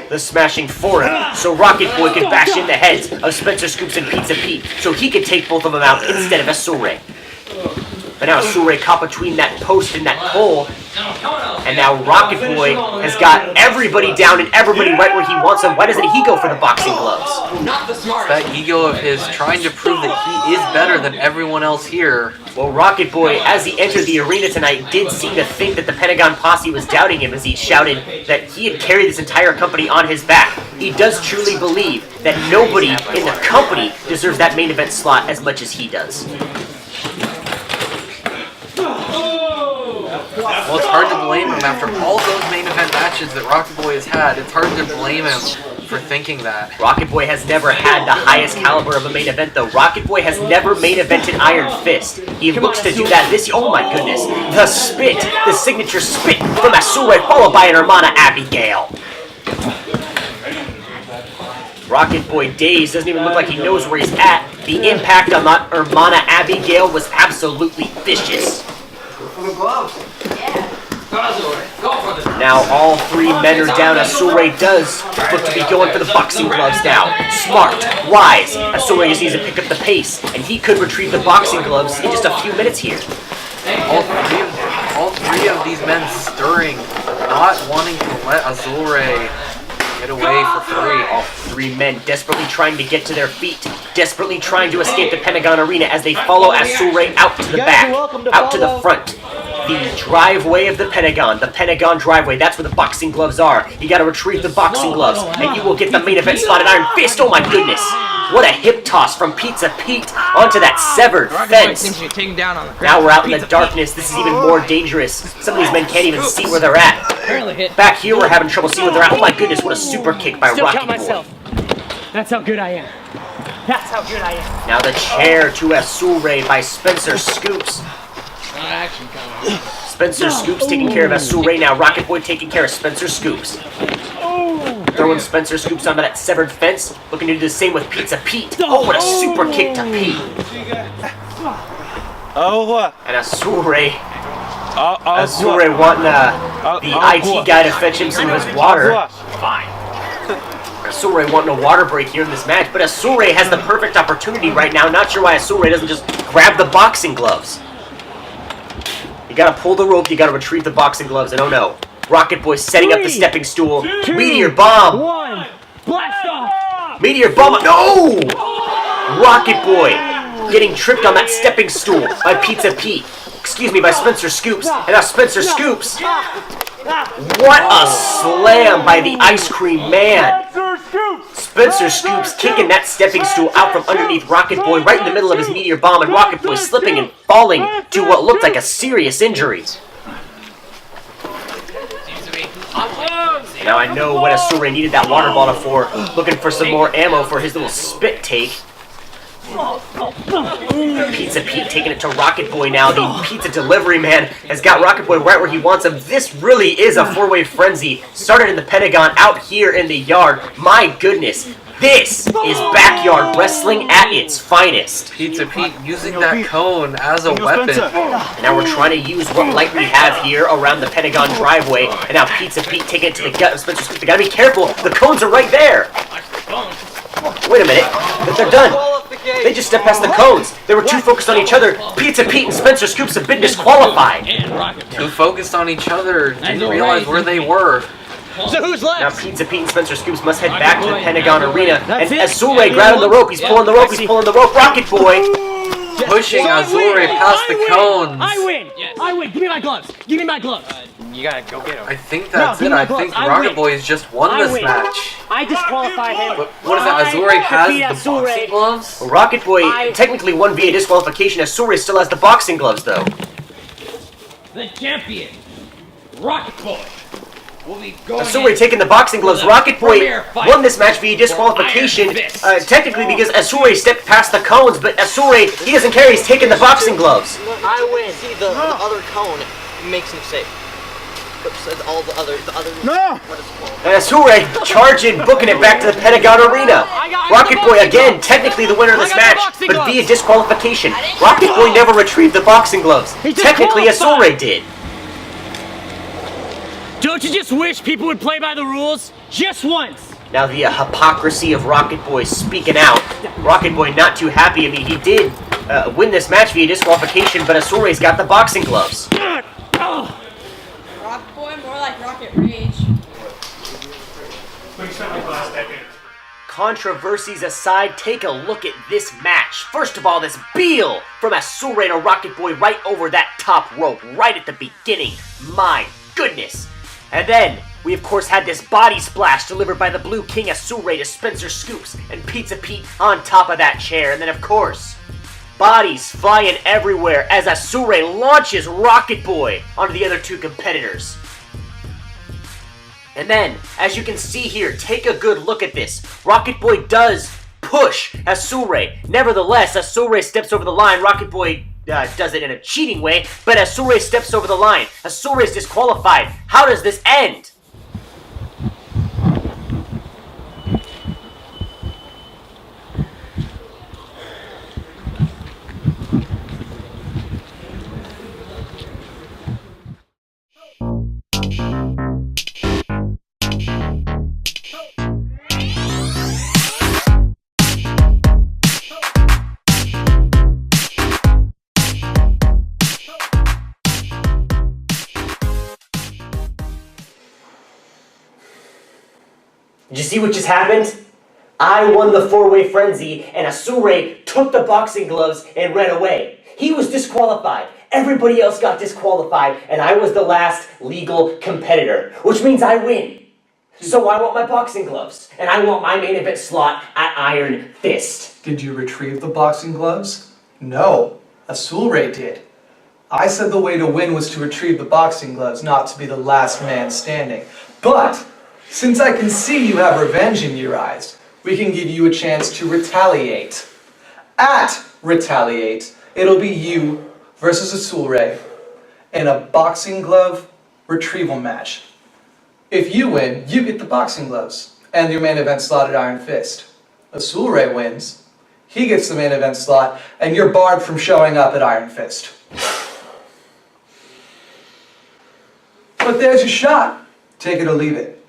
Speaker 4: the smashing for him. So Rocket Boy could bash in the heads of Spencer Scoops and Pizza Pete so he could take both of them out instead of Azure. But now Azure caught between that post and that pole. And now Rocket Boy has got everybody down and everybody right where he wants them. Why doesn't he go for the boxing gloves?
Speaker 6: It's that ego of his trying to prove that he is better than everyone else here.
Speaker 4: Well, Rocket Boy, as he entered the arena tonight, did seem to think that the Pentagon posse was doubting him as he shouted that he had carried this entire company on his back. He does truly believe that nobody in the company deserves that main event slot as much as he does.
Speaker 6: Well, it's hard to blame him after all those main event matches that Rocket Boy has had. It's hard to blame him for thinking that.
Speaker 4: Rocket Boy has never had the highest caliber of a main event, though. Rocket Boy has never main evented Iron Fist. He looks to do that this year. Oh my goodness. The spit, the signature spit from Azure, followed by an Hermana Abigail. Rocket Boy dazed, doesn't even look like he knows where he's at. The impact on that Hermana Abigail was absolutely vicious. Now all three men are down. Azure does look to be going for the boxing gloves now. Smart, wise. Azure just needs to pick up the pace, and he could retrieve the boxing gloves in just a few minutes here.
Speaker 6: All three of these men stirring, not wanting to let Azure get away for free.
Speaker 4: All three men desperately trying to get to their feet, desperately trying to escape the Pentagon Arena as they follow Azure out to the back, out to the front. The driveway of the Pentagon driveway, that's where the boxing gloves are. You gotta retrieve the boxing gloves, and you will get the main event slot at Iron Fist. Oh my goodness! What a hip toss from Pizza Pete onto that severed fence. Now we're out in the darkness. This is even more dangerous. Some of these men can't even see where they're at. Back here, we're having trouble seeing where they're at. Oh my goodness, what a super kick by Rocket Boy.
Speaker 13: That's how good I am. That's how good I am.
Speaker 4: Now the chair to Azure by Spencer Scoops. Spencer Scoops taking care of Azure now. Rocket Boy taking care of Spencer Scoops. Throwing Spencer Scoops onto that severed fence. Looking to do the same with Pizza Pete. Oh, what a super kick to Pete. And Azure wanting the IT guy to fetch him some of his water. Fine. Azure wanting a water break here in this match, but Azure has the perfect opportunity right now. Not sure why Azure doesn't just grab the boxing gloves. You gotta pull the rope, you gotta retrieve the boxing gloves, and oh no. Rocket Boy setting up the stepping stool. Meteor bomb!
Speaker 13: Blast off!
Speaker 4: Meteor bomb! No! Rocket Boy getting tripped on that stepping stool by Pizza Pete. Excuse me, by Spencer Scoops. And now Spencer Scoops. What a slam by the Ice Cream Man. Spencer Scoops kicking that stepping stool out from underneath Rocket Boy right in the middle of his Meteor Bomb, and Rocket Boy slipping and falling to what looked like a serious injury. Now I know what Azure needed that water bottle for, looking for some more ammo for his little spit take. Pizza Pete taking it to Rocket Boy now. The pizza delivery man has got Rocket Boy right where he wants him. This really is a four-way frenzy. Started in the Pentagon, out here in the yard. My goodness. This is backyard wrestling at its finest.
Speaker 6: Pizza Pete using that cone as a weapon.
Speaker 4: And now we're trying to use what light we have here around the Pentagon driveway. And now Pizza Pete taking it to the gut of Spencer Scoop. They gotta be careful. The cones are right there. Wait a minute. But they're done. They just stepped past the cones. They were too focused on each other. Pizza Pete and Spencer Scoops have been disqualified.
Speaker 6: Too focused on each other. Didn't realize where they were.
Speaker 13: So who's left?
Speaker 4: Now Pizza Pete and Spencer Scoops must head back to the Pentagon Arena. And Azure grabbing the rope. He's pulling the rope. He's pulling the rope. Rocket Boy
Speaker 6: pushing Azure past the cones.
Speaker 13: I win! I win! Give me my gloves! Give me my gloves!
Speaker 8: You gotta go get him.
Speaker 6: I think that's it. I think Rocket Boy has just won this match.
Speaker 13: I disqualify him.
Speaker 6: But what is that? Azure has the boxing gloves?
Speaker 4: Rocket Boy technically won via disqualification. Azure still has the boxing gloves, though.
Speaker 8: The champion, Rocket Boy, will be going
Speaker 4: Azure taking the boxing gloves. Rocket Boy won this match via disqualification. Technically because Azure stepped past the cones, but Azure, he doesn't care. He's taking the boxing gloves.
Speaker 14: I win. See, the other cone makes him safe. All the other
Speaker 9: No!
Speaker 14: What is it called?
Speaker 4: And Azure charging, booking it back to the Pentagon Arena. Rocket Boy again, technically the winner of this match, but via disqualification. Rocket Boy never retrieved the boxing gloves. Technically, Azure did.
Speaker 13: Don't you just wish people would play by the rules? Just once!
Speaker 4: Now the hypocrisy of Rocket Boy speaking out. Rocket Boy not too happy. I mean, he did win this match via disqualification, but Azure's got the boxing gloves.
Speaker 10: Rocket Boy, more like Rocket Rage.
Speaker 4: Controversies aside, take a look at this match. First of all, this Beal from Azure to Rocket Boy right over that top rope, right at the beginning. My goodness. And then, we of course had this body splash delivered by the Blue King Azure to Spencer Scoops and Pizza Pete on top of that chair. And then of course, bodies flying everywhere as Azure launches Rocket Boy onto the other two competitors. And then, as you can see here, take a good look at this. Rocket Boy does push Azure. Nevertheless, Azure steps over the line. Rocket Boy does it in a cheating way, but Azure steps over the line. Azure is disqualified. How does this end? Did you see what just happened? I won the four-way frenzy, and Azure took the boxing gloves and ran away. He was disqualified. Everybody else got disqualified, and I was the last legal competitor, which means I win. So I want my boxing gloves, and I want my main event slot at Iron Fist.
Speaker 3: Did you retrieve the boxing gloves? No, Azure did. I said the way to win was to retrieve the boxing gloves, not to be the last man standing. But since I can see you have revenge in your eyes, we can give you a chance to retaliate. At Retaliate, it'll be you versus Azure in a boxing glove retrieval match. If you win, you get the boxing gloves and your main event slot at Iron Fist. Azure wins, he gets the main event slot, and you're barred from showing up at Iron Fist. But there's your shot. Take it or leave it.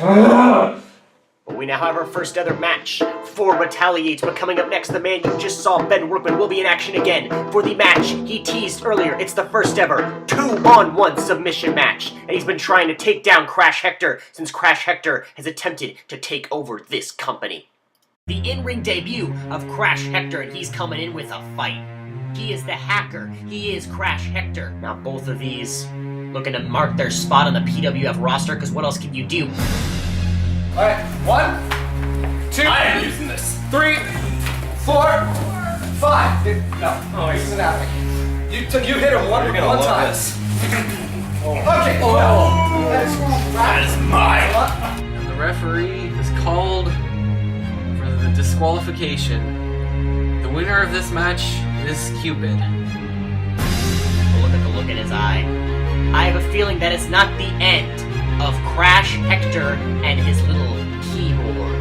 Speaker 4: But we now have our first ever match for Retaliate. But coming up next, the man you just saw, Ben Workman, will be in action again for the match he teased earlier. It's the first ever 2-on-1 submission match. And he's been trying to take down Crash Hector since Crash Hector has attempted to take over this company. The in-ring debut of Crash Hector, and he's coming in with a fight. He is the hacker. He is Crash Hector. Now both of these looking to mark their spot on the PWF roster, because what else can you do?
Speaker 3: Alright, 1, 2, I am using this. 3, 4, 5. No, this isn't happening. You hit him one time. This. Okay. That is mine.
Speaker 6: And the referee is called for the disqualification. The winner of this match is Cupid.
Speaker 4: Look at the look in his eye. I have a feeling that it's not the end of Crash Hector and his little keyboard.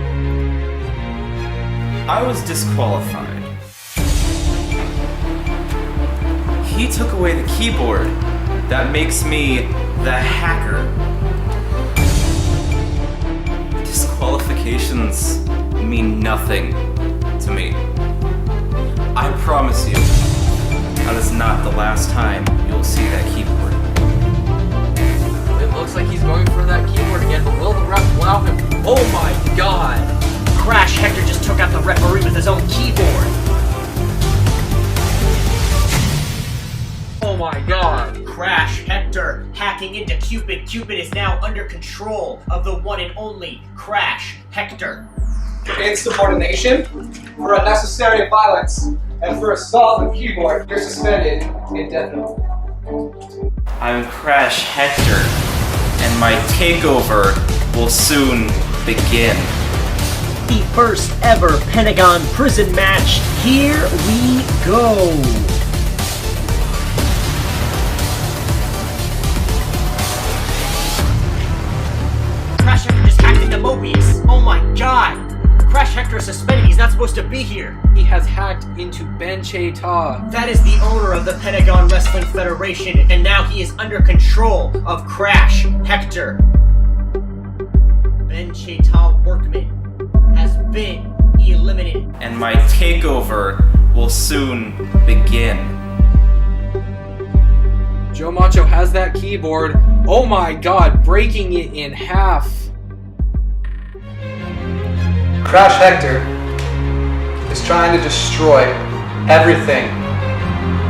Speaker 15: I was disqualified. He took away the keyboard. That makes me the hacker. Disqualifications mean nothing to me. I promise you, that is not the last time you'll see that keyboard.
Speaker 6: It looks like he's going for that keyboard again, but will the ref allow him? Oh my god!
Speaker 4: Crash Hector just took out the referee with his own keyboard.
Speaker 6: Oh my god!
Speaker 4: Crash Hector hacking into Cupid. Cupid is now under control of the one and only Crash Hector.
Speaker 3: Insubordination, for unnecessary violence, and for assault on keyboard, you're suspended indefinitely.
Speaker 15: I'm Crash Hector, and my takeover will soon begin.
Speaker 4: The first ever Pentagon prison match. Here we go. Crash Hector just hacked into Mobius. Oh my god. Crash Hector is suspended. He's not supposed to be here.
Speaker 6: He has hacked into Ben Chee-t'a-ah.
Speaker 4: That is the owner of the Pentagon Wrestling Federation, and now he is under control of Crash Hector. Ben Chee-t'a-ah Workman has been eliminated.
Speaker 15: And my takeover will soon begin.
Speaker 6: Joe Macho has that keyboard. Oh my god, breaking it in half.
Speaker 3: Crash Hector is trying to destroy everything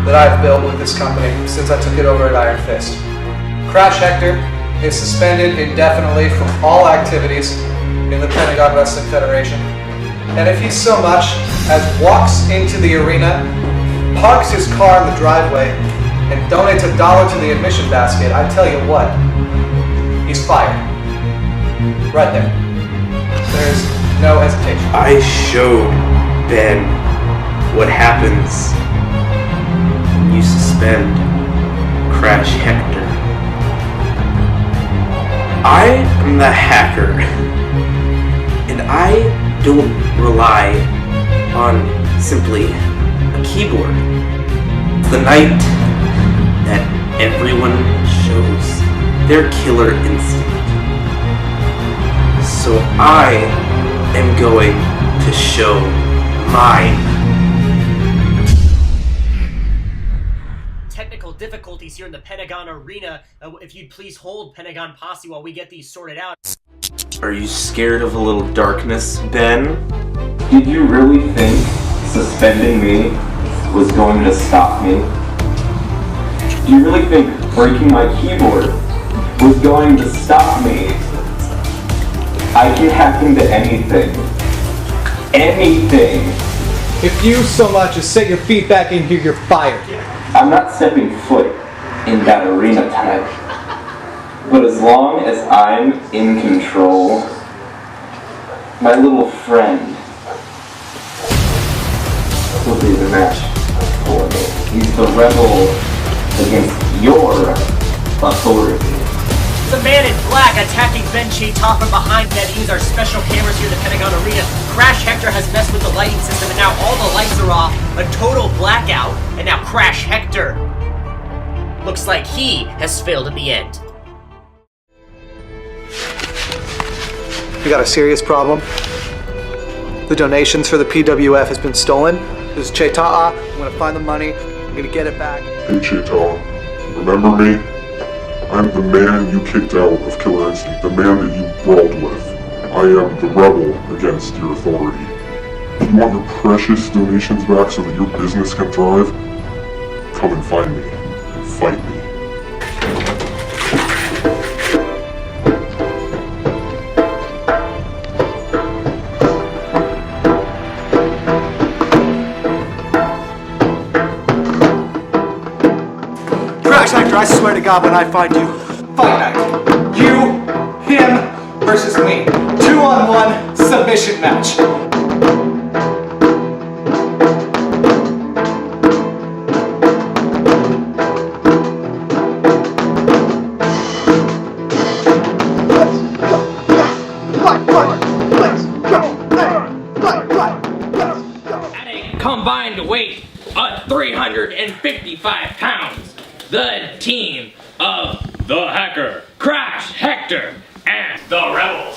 Speaker 3: that I've built with this company since I took it over at Iron Fist. Crash Hector is suspended indefinitely from all activities in the Pentagon Wrestling Federation. And if he so much as walks into the arena, parks his car in the driveway, and donates $1 to the admission basket, I tell you what, he's fired. Right there. There's no hesitation.
Speaker 16: I showed Ben what happens when you suspend Crash Hector. I am the hacker, and I don't rely on simply a keyboard. The night that everyone shows their killer instinct. So I am going to show mine.
Speaker 4: Technical difficulties here in the Pentagon Arena. If you'd please hold, Pentagon Posse, while we get these sorted out.
Speaker 16: Are you scared of a little darkness, Ben?
Speaker 17: Did you really think suspending me was going to stop me? Do you really think breaking my keyboard was going to stop me? I can hack into anything. Anything.
Speaker 3: If you so much as set your feet back in here, you're fired.
Speaker 17: I'm not stepping foot in that arena tonight. But as long as I'm in control, my little friend will do the match for me. He's the rebel against your authority.
Speaker 4: The man in black attacking Ben Chee-t'a-ah from behind that. Use our special cameras here in the Pentagon Arena. Crash Hector has messed with the lighting system, and now all the lights are off. A total blackout, and now Crash Hector looks like he has failed in the end.
Speaker 3: We got a serious problem. The donations for the PWF has been stolen. This is Chee-t'a-ah. I'm gonna find the money. I'm gonna get it back.
Speaker 18: Hey Chee-t'a-ah, remember me? I'm the man you kicked out of Killer Instinct, the man that you brawled with. I am the rebel against your authority. If you want your precious donations back so that your business can thrive, come and find me and fight me.
Speaker 3: Crash Hector, I swear to God, when I find you, fight night. You, him, versus me. 2-on-1 submission match.
Speaker 8: combined weight of 355 pounds. The team of the Hacker, Crash Hector, and the Rebel.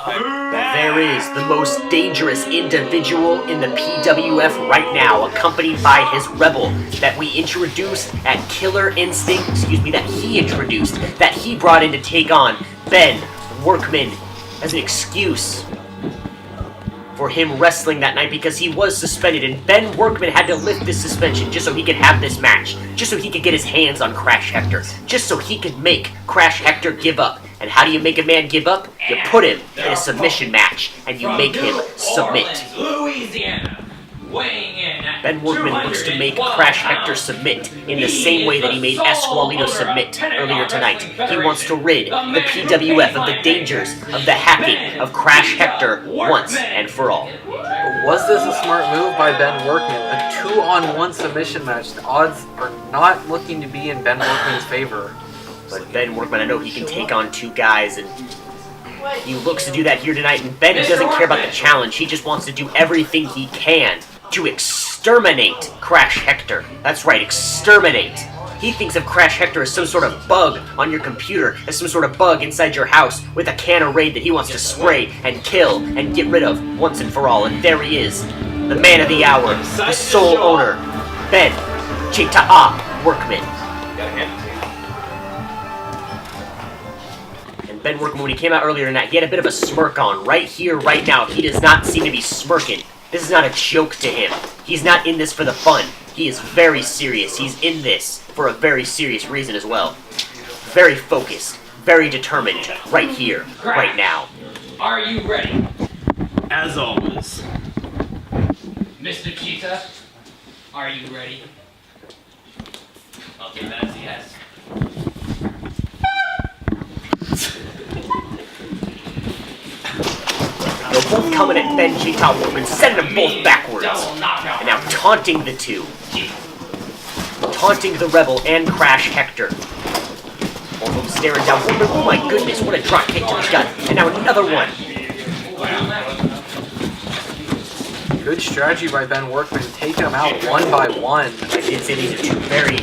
Speaker 4: There is the most dangerous individual in the PWF right now, accompanied by his Rebel that we introduced at Killer Instinct, that he brought in to take on Ben Workman as an excuse for him wrestling that night because he was suspended, and Ben Workman had to lift this suspension just so he could have this match, just so he could get his hands on Crash Hector, just so he could make Crash Hector give up. And how do you make a man give up? You put him in a submission match, and you make him submit.
Speaker 8: Louisiana, weighing in at
Speaker 4: Ben Workman looks to make Crash Hector submit in the same way that he made Esqualito submit earlier tonight. He wants to rid the PWF of the dangers of the hacking of Crash Hector once and for all.
Speaker 6: Was this a smart move by Ben Workman? A 2-on-1 submission match. The odds are not looking to be in Ben Workman's favor.
Speaker 4: But Ben Workman, I know he can take on 2 guys, and he looks to do that here tonight. And Ben doesn't care about the challenge. He just wants to do everything he can to exterminate Crash Hector. That's right, exterminate. He thinks of Crash Hector as some sort of bug on your computer, as some sort of bug inside your house with a can of Raid that he wants to spray and kill and get rid of once and for all. And there he is, the man of the hour, the sole owner, Ben Chee-t'a-ah Workman. Ben Workman, when he came out earlier tonight, he had a bit of a smirk on. Right here, right now, he does not seem to be smirking. This is not a joke to him. He's not in this for the fun. He is very serious. He's in this for a very serious reason as well. Very focused, very determined, right here, right now.
Speaker 8: Are you ready?
Speaker 5: As always.
Speaker 8: Mr. Chee-t'a-ah, are you ready? I'll take that as a yes.
Speaker 4: They're both coming at Ben Chee-t'a-ah Workman, sending them both backwards. And now taunting the 2. Taunting the Rebel and Crash Hector. Both of them staring down Workman. Oh my goodness, what a drop kick to the gut. And now another one.
Speaker 6: Good strategy by Ben Workman to take him out one by one.
Speaker 4: I did say these are 2 very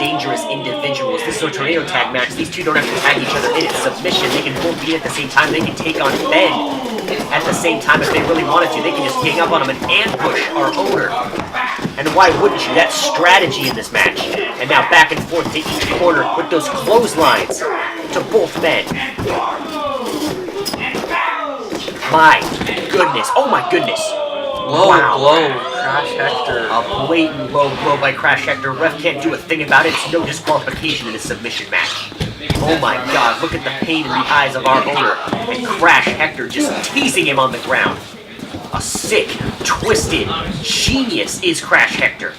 Speaker 4: dangerous individuals. This is a tornado tag match. These 2 don't have to tag each other in. It's submission. They can both be at the same time. They can take on Ben at the same time if they really wanted to. They can just gang up on him and ambush our owner. And why wouldn't you? That's strategy in this match. And now back and forth to each corner with those clotheslines to both men. My goodness. Oh my goodness.
Speaker 6: Low blow, Crash Hector.
Speaker 4: A blatant low blow by Crash Hector. Ref can't do a thing about it. It's no disqualification in a submission match. Oh my god, look at the pain in the eyes of our owner. And Crash Hector just teasing him on the ground. A sick, twisted genius is Crash Hector.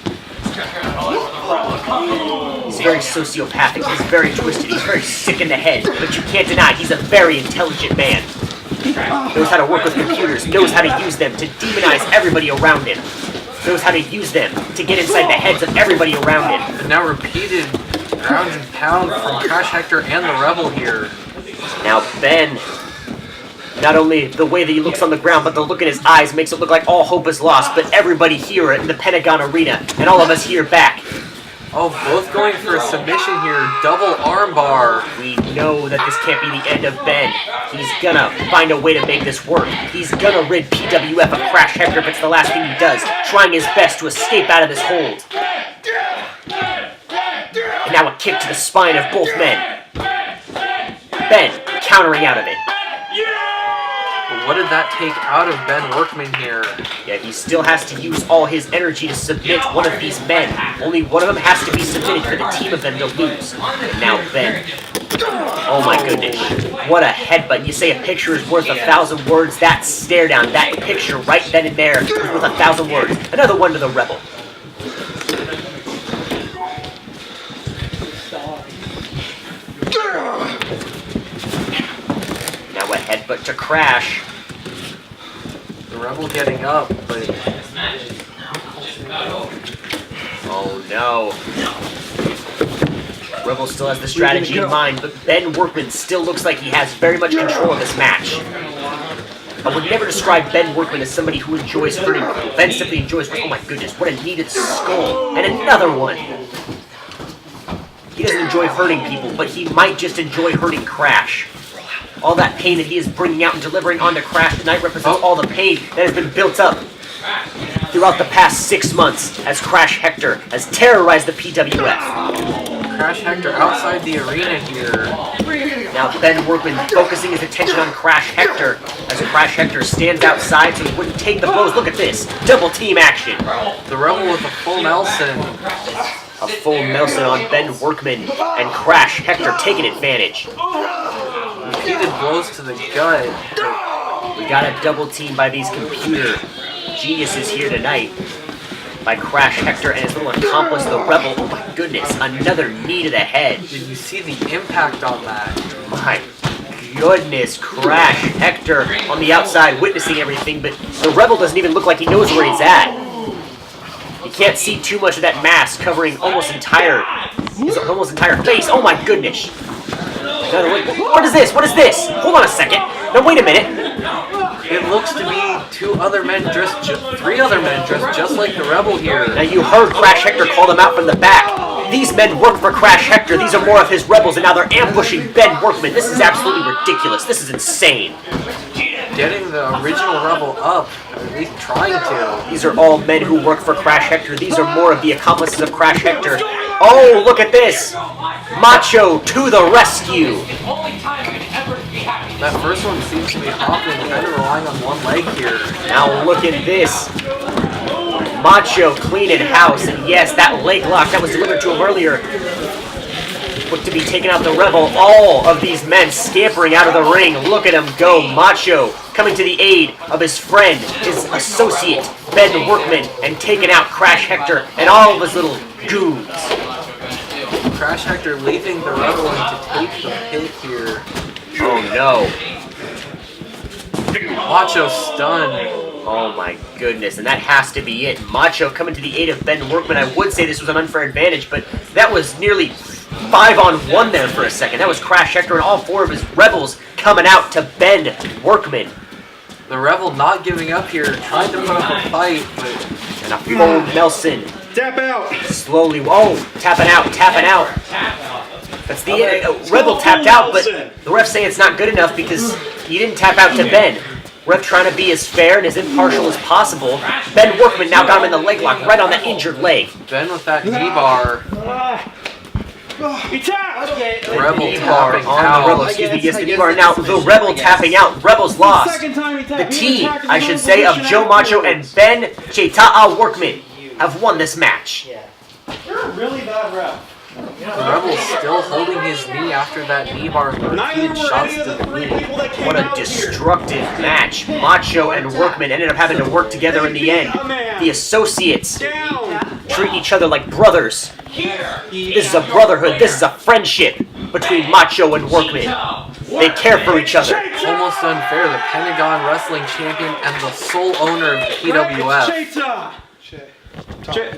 Speaker 4: He's very sociopathic, he's very twisted, he's very sick in the head, but you can't deny he's a very intelligent man. Knows how to work with computers, knows how to use them to demonize everybody around him. Knows how to use them to get inside the heads of everybody around him.
Speaker 6: And now repeated ground and pound from Crash Hector and the Rebel here.
Speaker 4: Now Ben, not only the way that he looks on the ground, but the look in his eyes makes it look like all hope is lost, but everybody here in the Pentagon Arena, and all of us here back.
Speaker 6: Oh, both going for a submission here. Double armbar.
Speaker 4: We know that this can't be the end of Ben. He's gonna find a way to make this work. He's gonna rid PWF of Crash Hector if it's the last thing he does, trying his best to escape out of this hold. And now a kick to the spine of both men. Ben countering out of it.
Speaker 6: But what did that take out of Ben Workman here?
Speaker 4: Yeah, he still has to use all his energy to submit one of these men. Only one of them has to be submitted for the team of them to lose. And now Ben. Oh my goodness. What a headbutt. You say a picture is worth 1,000 words. That stare down, that picture right then and there is worth 1,000 words. Another one to the Rebel. Now a headbutt to Crash.
Speaker 6: The Rebel getting up, but...
Speaker 4: Oh no. Rebel still has the strategy in mind, but Ben Workman still looks like he has very much control of this match. I would never describe Ben Workman as somebody who enjoys hurting people. Ben simply enjoys, oh my goodness, what a needed skull. And another one. He doesn't enjoy hurting people, but he might just enjoy hurting Crash. All that pain that he is bringing out and delivering onto Crash tonight represents all the pain that has been built up throughout the past 6 months as Crash Hector has terrorized the PWF.
Speaker 6: Crash Hector outside the arena here.
Speaker 4: Now Ben Workman focusing his attention on Crash Hector as Crash Hector stands outside so he wouldn't take the blows. Look at this. Double team action.
Speaker 6: The Rebel with a full Nelson.
Speaker 4: A full Nelson on Ben Workman and Crash Hector taking advantage.
Speaker 6: Repeated blows to the gut.
Speaker 4: We got a double team by these computer geniuses here tonight. By Crash Hector and his little accomplice, the Rebel. Oh my goodness, another knee to the head.
Speaker 6: Did you see the impact on that?
Speaker 4: My goodness, Crash Hector on the outside witnessing everything, but the Rebel doesn't even look like he knows where he's at. You can't see too much of that mask covering his almost entire face. Oh my goodness. What is this? What is this? Hold on a second. No, wait a minute.
Speaker 6: It looks to be three other men dressed just like the Rebel here.
Speaker 4: Now you heard Crash Hector call them out from the back. These men work for Crash Hector. These are more of his rebels, and now they're ambushing Ben Workman. This is absolutely ridiculous. This is insane.
Speaker 6: Getting the original Rebel up, or at least trying to.
Speaker 4: These are all men who work for Crash Hector. These are more of the accomplices of Crash Hector. Oh, look at this! Macho to the rescue!
Speaker 6: That first one seems to be hopping, kind of relying on one leg here.
Speaker 4: Now look at this. Macho cleaning house, and yes, that leg lock that was delivered to him earlier. But to be taking out the Rebel, all of these men scampering out of the ring. Look at him go. Macho coming to the aid of his friend, his associate, Ben Workman, and taking out Crash Hector and all of his little goons.
Speaker 6: Crash Hector leaving the Rebel to take the pit here.
Speaker 4: Oh no.
Speaker 6: Macho stunned.
Speaker 4: Oh my goodness, and that has to be it. Macho coming to the aid of Ben Workman. I would say this was an unfair advantage, but that was nearly 5-on-1 there for a second. That was Crash Hector and all 4 of his rebels coming out to Ben Workman.
Speaker 6: The Rebel not giving up here, trying to put up a fight, but...
Speaker 4: And a full Nelson.
Speaker 5: Tap out.
Speaker 4: Slowly, oh, tapping out. That's the Rebel tapped out, but the refs say it's not good enough because you didn't tap out to Ben. Ref trying to be as fair and as impartial as possible. Ben Workman now got him in the leg lock, right on that injured leg.
Speaker 6: Ben with that knee bar.
Speaker 5: He tapped!
Speaker 6: Rebel tapping out.
Speaker 4: Rebel, excuse me, yes, the knee bar. Now, the Rebel tapping out. Rebel's lost. The team, I should say, of Joe Macho and Ben Chee-t'a-ah Workman have won this match.
Speaker 5: You're a really bad ref.
Speaker 6: The Rebel's still holding his knee after that knee bar repeated shots to the knee.
Speaker 4: What a destructive match. Macho and Workman ended up having to work together in the end. The associates treat each other like brothers. This is a brotherhood. This is a friendship between Macho and Workman. They care for each other.
Speaker 6: Almost unfair. The Pentagon Wrestling Champion and the sole owner of PWF.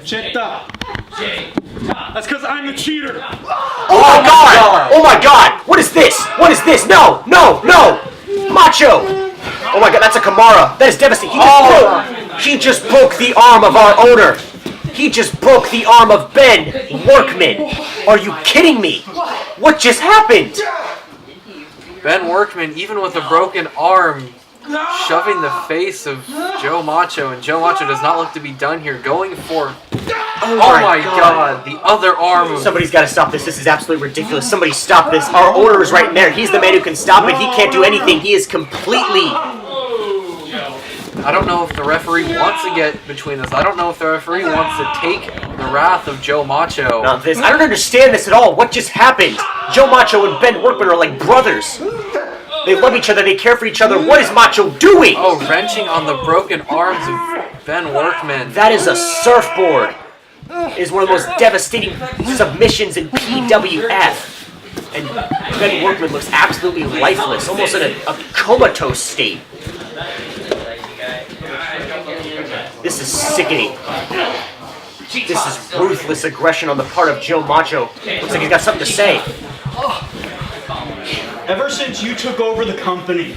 Speaker 5: Chee-t'a-ah. That's because I'm the cheater.
Speaker 4: Oh my god! Oh my god! What is this? What is this? No! No! No! Macho! Oh my god, that's a Kimura. That is devastating. He just broke the arm of our owner. He just broke the arm of Ben Workman. Are you kidding me? What just happened?
Speaker 6: Ben Workman, even with a broken arm, shoving the face of Joe Macho, and Joe Macho does not look to be done here. Going for... Oh my god, the other arm of...
Speaker 4: Somebody's got to stop this. This is absolutely ridiculous. Somebody stop this. Our owner is right in there. He's the man who can stop it. He can't do anything. He is completely...
Speaker 6: I don't know if the referee wants to get between us. I don't know if the referee wants to take the wrath of Joe Macho.
Speaker 4: Not this. I don't understand this at all. What just happened? Joe Macho and Ben Workman are like brothers. They love each other. They care for each other. What is Macho doing?
Speaker 6: Oh, wrenching on the broken arms of Ben Workman.
Speaker 4: That is a surfboard. It is one of the most devastating submissions in PWF. And Ben Workman looks absolutely lifeless, almost in a comatose state. This is sickening. This is ruthless aggression on the part of Joe Macho. Looks like he's got something to say.
Speaker 5: Ever since you took over the company,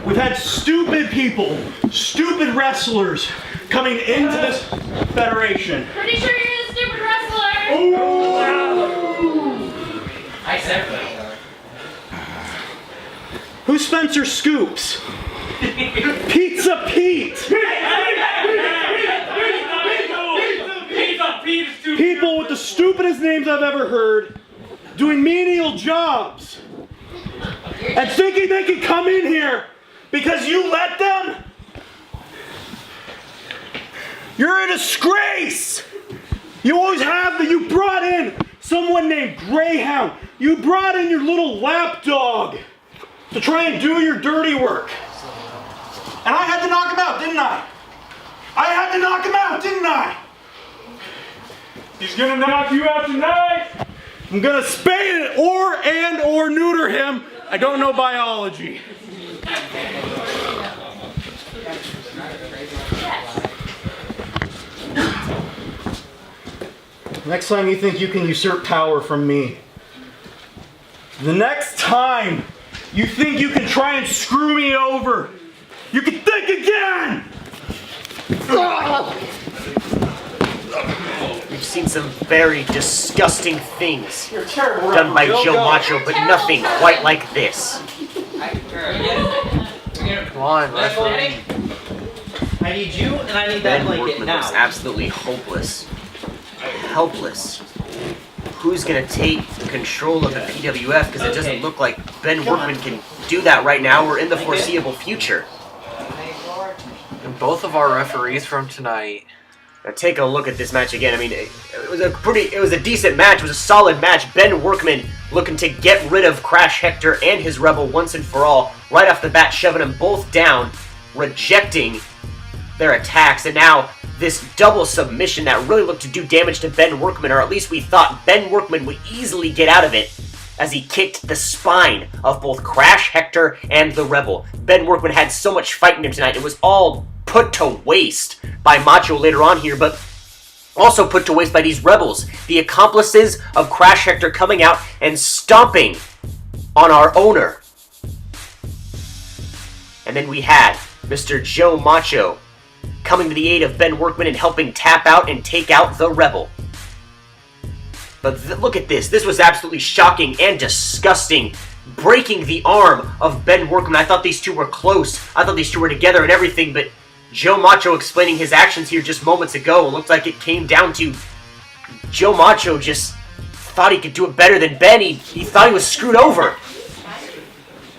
Speaker 9: We've had stupid people, stupid wrestlers coming into this federation.
Speaker 10: Pretty sure you're the stupid wrestler.
Speaker 8: I said
Speaker 9: Who's Spencer Scoops? Pizza Pete! People with the stupidest names I've ever heard doing menial jobs and thinking they can come in here because you let them? You're a disgrace! You always have that. You brought in someone named Greyhound. You brought in your little lapdog to try and do your dirty work. And I had to knock him out, didn't I? I had to knock him out, didn't I? He's gonna knock you out tonight. I'm gonna spay it or neuter him. I don't know biology. Next time you think you can usurp power from me, the next time you think you can try and screw me over, you can think again!
Speaker 4: We've seen some very disgusting things done by Joe Macho, but nothing quite like this. Come on, referee.
Speaker 14: I need you, and I need
Speaker 4: Ben
Speaker 14: that blanket
Speaker 4: Workman
Speaker 14: now.
Speaker 4: looks absolutely hopeless. Helpless. Who's going to take control of the PWF? Because it doesn't look like Ben Workman can do that right now or in the foreseeable future.
Speaker 6: And both of our referees from tonight.
Speaker 4: Now take a look at this match again. I mean, it was a decent match. It was a solid match. Ben Workman looking to get rid of Crash Hector and his Rebel once and for all. Right off the bat, shoving them both down, rejecting their attacks, and now this double submission that really looked to do damage to Ben Workman, or at least we thought Ben Workman would easily get out of it as he kicked the spine of both Crash Hector and the Rebel. Ben Workman had so much fight in him tonight. It was all put to waste by Macho later on here, but also put to waste by these Rebels, the accomplices of Crash Hector coming out and stomping on our owner. And then we had Mr. Joe Macho coming to the aid of Ben Workman and helping tap out and take out the Rebel. But look at this. This was absolutely shocking and disgusting. Breaking the arm of Ben Workman. I thought these two were close. I thought these two were together and everything, but Joe Macho explaining his actions here just moments ago. It looked like it came down to Joe Macho just thought he could do it better than Ben. He thought he was screwed over.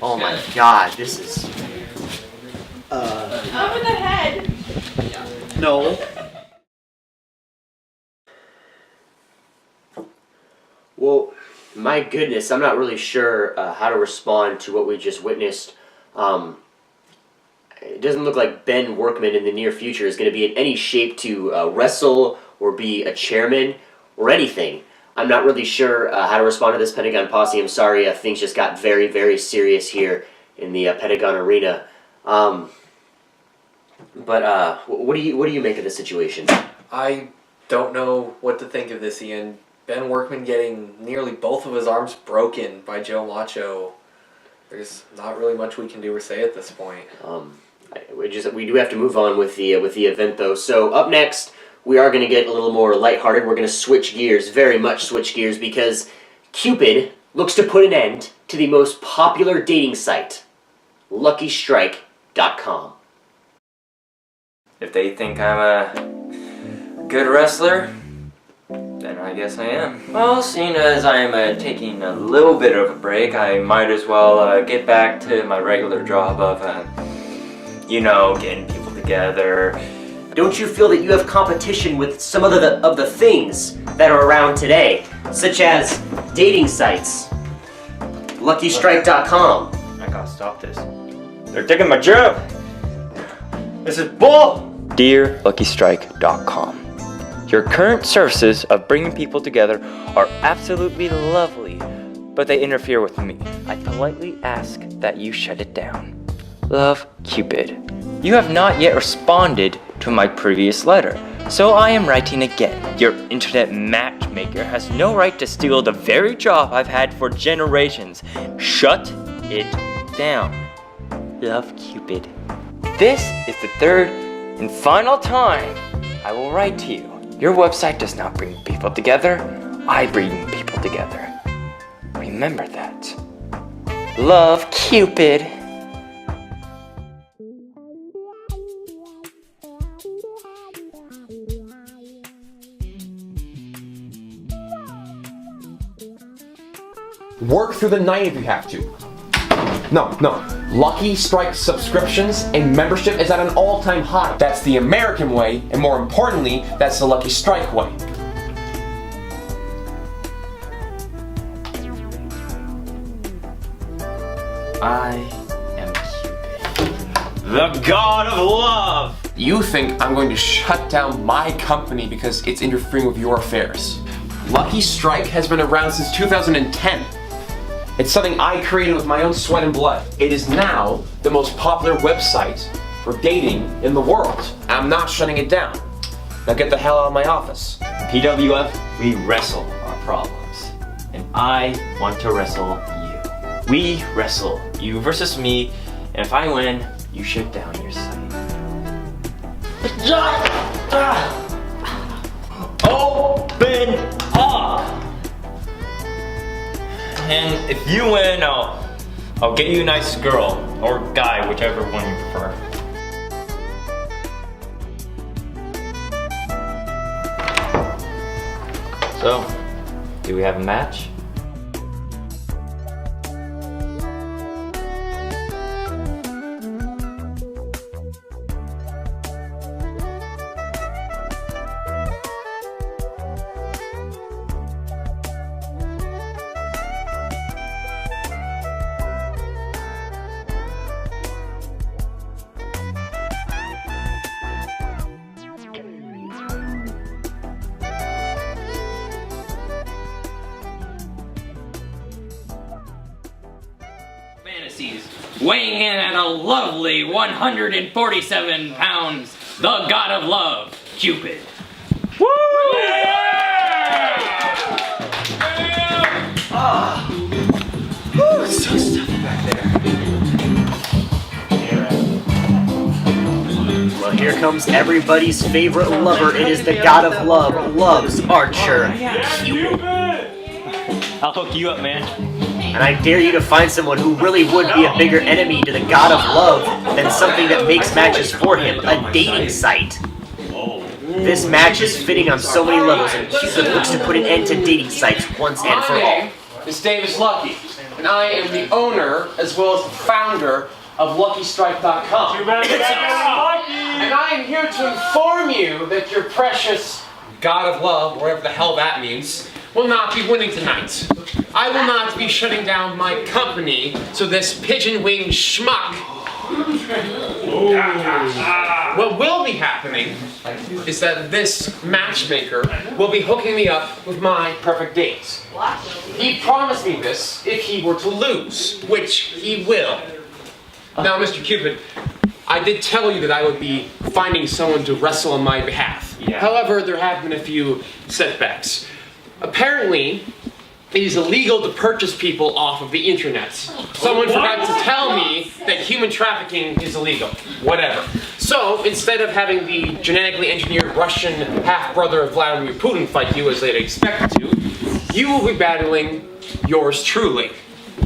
Speaker 4: Oh my god, this is...
Speaker 10: Over the head.
Speaker 14: No.
Speaker 4: Well, my goodness, I'm not really sure how to respond to what we just witnessed. It doesn't look like Ben Workman in the near future is going to be in any shape to wrestle or be a chairman or anything. I'm not really sure how to respond to this, Pentagon Posse. I'm sorry, things just got very, very serious here in the Pentagon Arena. But what do you make of the situation?
Speaker 6: I don't know what to think of this, Ian. Ben Workman getting nearly both of his arms broken by Joe Macho. There's not really much we can do or say at this point.
Speaker 4: We do have to move on with the event though. So up next, we are going to get a little more lighthearted. We're going to switch gears, very much switch gears, because Cupid looks to put an end to the most popular dating site, LuckyStrike.com.
Speaker 19: If they think I'm a good wrestler, then I guess I am. Well, seeing as I'm taking a little bit of a break, I might as well get back to my regular job of, getting people together.
Speaker 4: Don't you feel that you have competition with some of the things that are around today, such as dating sites, LuckyStrike.com?
Speaker 19: I gotta stop this. They're taking my job. This is bull. Dear LuckyStrike.com. Your current services of bringing people together are absolutely lovely, but they interfere with me. I politely ask that you shut it down. Love, Cupid. You have not yet responded to my previous letter, so I am writing again. Your internet matchmaker has no right to steal the very job I've had for generations. Shut it down. Love, Cupid. This is the third and final time I will write to you. Your website does not bring people together. I bring people together. Remember that. Love, Cupid.
Speaker 20: Work through the night if you have to. No. Lucky Strike subscriptions and membership is at an all-time high. That's the American way, and more importantly, that's the Lucky Strike way.
Speaker 19: I am Cupid. The god of love!
Speaker 20: You think I'm going to shut down my company because it's interfering with your affairs. Lucky Strike has been around since 2010. It's something I created with my own sweat and blood. It is now the most popular website for dating in the world. I'm not shutting it down. Now get the hell out of my office.
Speaker 19: PWF, we wrestle our problems. And I want to wrestle you. We wrestle, you versus me, and if I win, you shut down your site. Open up! And if you win, I'll get you a nice girl, or guy, whichever one you prefer. So, do we have a match?
Speaker 8: Weighing in at a lovely 147 pounds, the god of love, Cupid. Woo!
Speaker 3: It's so stuffy back there.
Speaker 4: Well, here comes everybody's favorite lover. It is the god of love, Love's Archer, Cupid.
Speaker 19: I'll hook you up, man.
Speaker 4: And I dare you to find someone who really would be a bigger enemy to the god of love than something that makes matches for him, a dating site. This match is fitting on so many levels, and Cupid looks to put an end to dating sites once and for all.
Speaker 20: Is Davis Lucky, and I am the owner as well as the founder of LuckyStrike.com. And I am here to inform you that your precious god of love, whatever the hell that means, will not be winning tonight. I will not be shutting down my company so this pigeon-winged schmuck. What will be happening is that this matchmaker will be hooking me up with my perfect dates. He promised me this if he were to lose, which he will. Now, Mr. Cupid, I did tell you that I would be finding someone to wrestle on my behalf. Yeah. However, there have been a few setbacks. Apparently, it is illegal to purchase people off of the internet. Someone forgot to tell me that human trafficking is illegal. Whatever. So, instead of having the genetically engineered Russian half-brother of Vladimir Putin fight you as they'd expect to, you will be battling yours truly.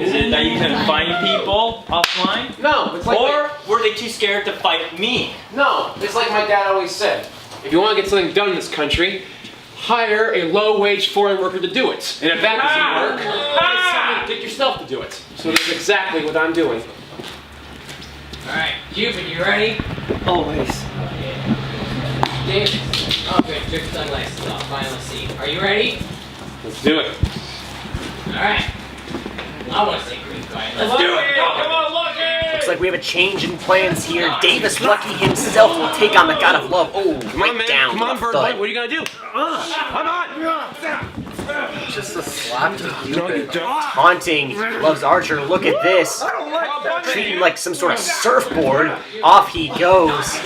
Speaker 19: Is it that you can find people offline?
Speaker 20: No, it's like
Speaker 19: or were they too scared to fight me?
Speaker 20: No, it's like my dad always said. If you want to get something done in this country, hire a low-wage foreign worker to do it. And if that doesn't work, get someone to get yourself to do it. So that's exactly what I'm doing.
Speaker 8: Alright, Cupid, you ready?
Speaker 19: Always.
Speaker 8: Dave? Okay, took sunglasses off, finally see. Are you ready?
Speaker 20: Let's do it.
Speaker 8: Alright. I want to say green quiet. Let's do it! Come on, Lucky!
Speaker 4: Looks like we have a change in plans here. Davis Lucky himself will take on the god of love. Oh, right down.
Speaker 20: Come on, Bird Boy, what are you gonna do? Come on!
Speaker 3: Just a slap to Cupid.
Speaker 4: Taunting Love's Archer. Look at this. Treating him like some sort of surfboard. Off he goes.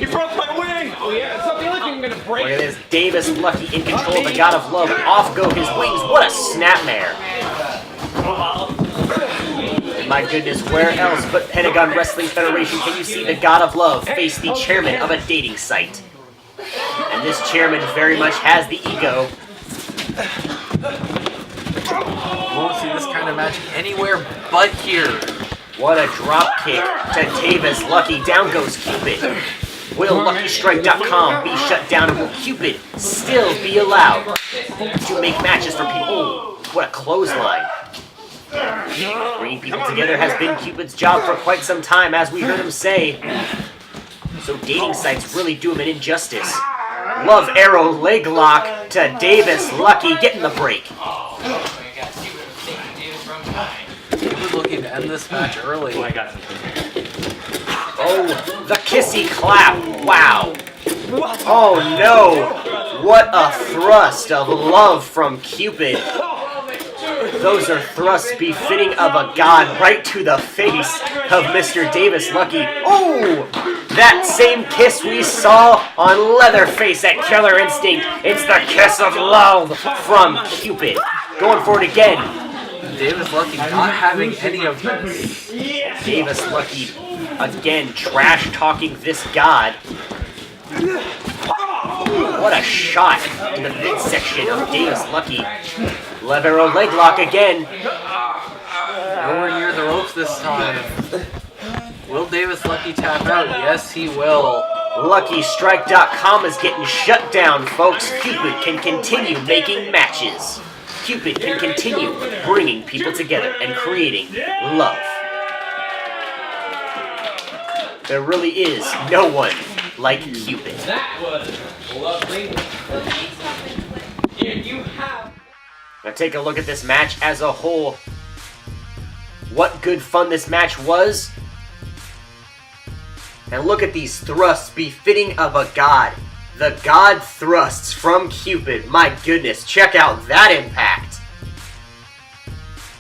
Speaker 20: You broke my wing! Oh yeah, it's not the only thing I'm gonna break.
Speaker 4: Look at this. Davis Lucky in control of the god of love. Off go his wings. What a snapmare. And my goodness, where else but Pentagon Wrestling Federation can you see the God of Love face the chairman of a dating site? And this chairman very much has the ego.
Speaker 6: You won't see this kind of match anywhere but here.
Speaker 4: What a drop kick to Davis. Lucky. Down goes Cupid. Will LuckyStrike.com be shut down, and will Cupid still be allowed to make matches for people? Oh, what a clothesline. Bringing people together has been Cupid's job for quite some time, as we heard him say. So dating sites really do him an injustice. Love arrow leg lock to Davis. Lucky getting the break.
Speaker 6: Cupid looking to end this match early.
Speaker 4: Oh, the kissy clap. Wow. Oh no. What a thrust of love from Cupid. Those are thrusts befitting of a god right to the face of Mr. Davis Lucky. Oh, that same kiss we saw on Leatherface at Killer Instinct. It's the kiss of love from Cupid. Going for it again.
Speaker 6: Davis Lucky not having any of this.
Speaker 4: Davis Lucky again trash talking this god. What a shot in the midsection of Davis Lucky. Levero leg lock again.
Speaker 6: Nowhere near the ropes this time. Will Davis Lucky tap out? Yes, he will.
Speaker 4: LuckyStrike.com is getting shut down, folks. Cupid can continue making matches. Cupid can continue bringing people together and creating love. There really is no one like Cupid.
Speaker 8: That was lovely. You have.
Speaker 4: Now take a look at this match as a whole. What good fun this match was. And look at these thrusts befitting of a god. The god thrusts from Cupid. My goodness, check out that impact.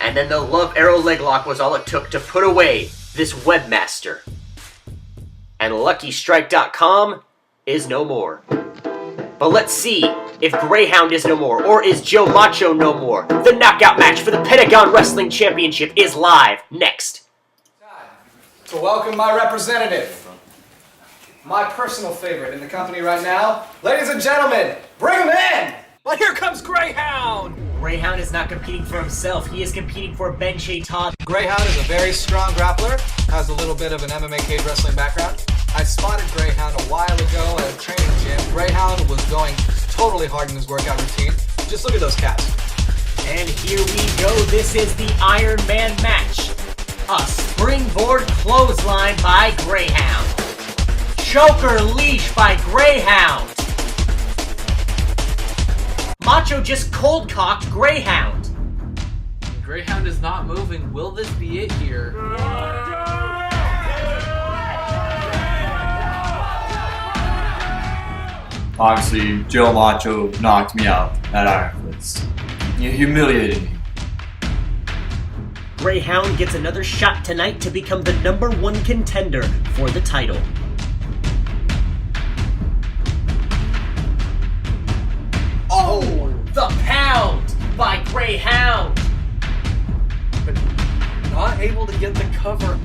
Speaker 4: And then the love arrow leg lock was all it took to put away this webmaster. And LuckyStrike.com is no more. But let's see if Greyhound is no more, or is Joe Macho no more. The knockout match for the Pentagon Wrestling Championship is live next.
Speaker 3: To welcome my representative, my personal favorite in the company right now. Ladies and gentlemen, bring him in! Well, here comes Greyhound!
Speaker 4: Greyhound is not competing for himself, he is competing for Ben Chee-t'a-ah.
Speaker 3: Greyhound is a very strong grappler, has a little bit of an MMA cage wrestling background. I spotted Greyhound a while ago at a training gym. Greyhound was going totally hard in his workout routine. Just look at those calves.
Speaker 4: And here we go, this is the Iron Man match. A springboard clothesline by Greyhound. Choker leash by Greyhound. Macho just cold-cocked Greyhound.
Speaker 6: Greyhound is not moving. Will this be it here?
Speaker 21: Obviously, Joe Macho knocked me out at Iron Fist. You humiliated me.
Speaker 4: Greyhound gets another shot tonight to become the #1 contender for the title. Oh, the pound by Greyhound.
Speaker 6: But not able to get the cover.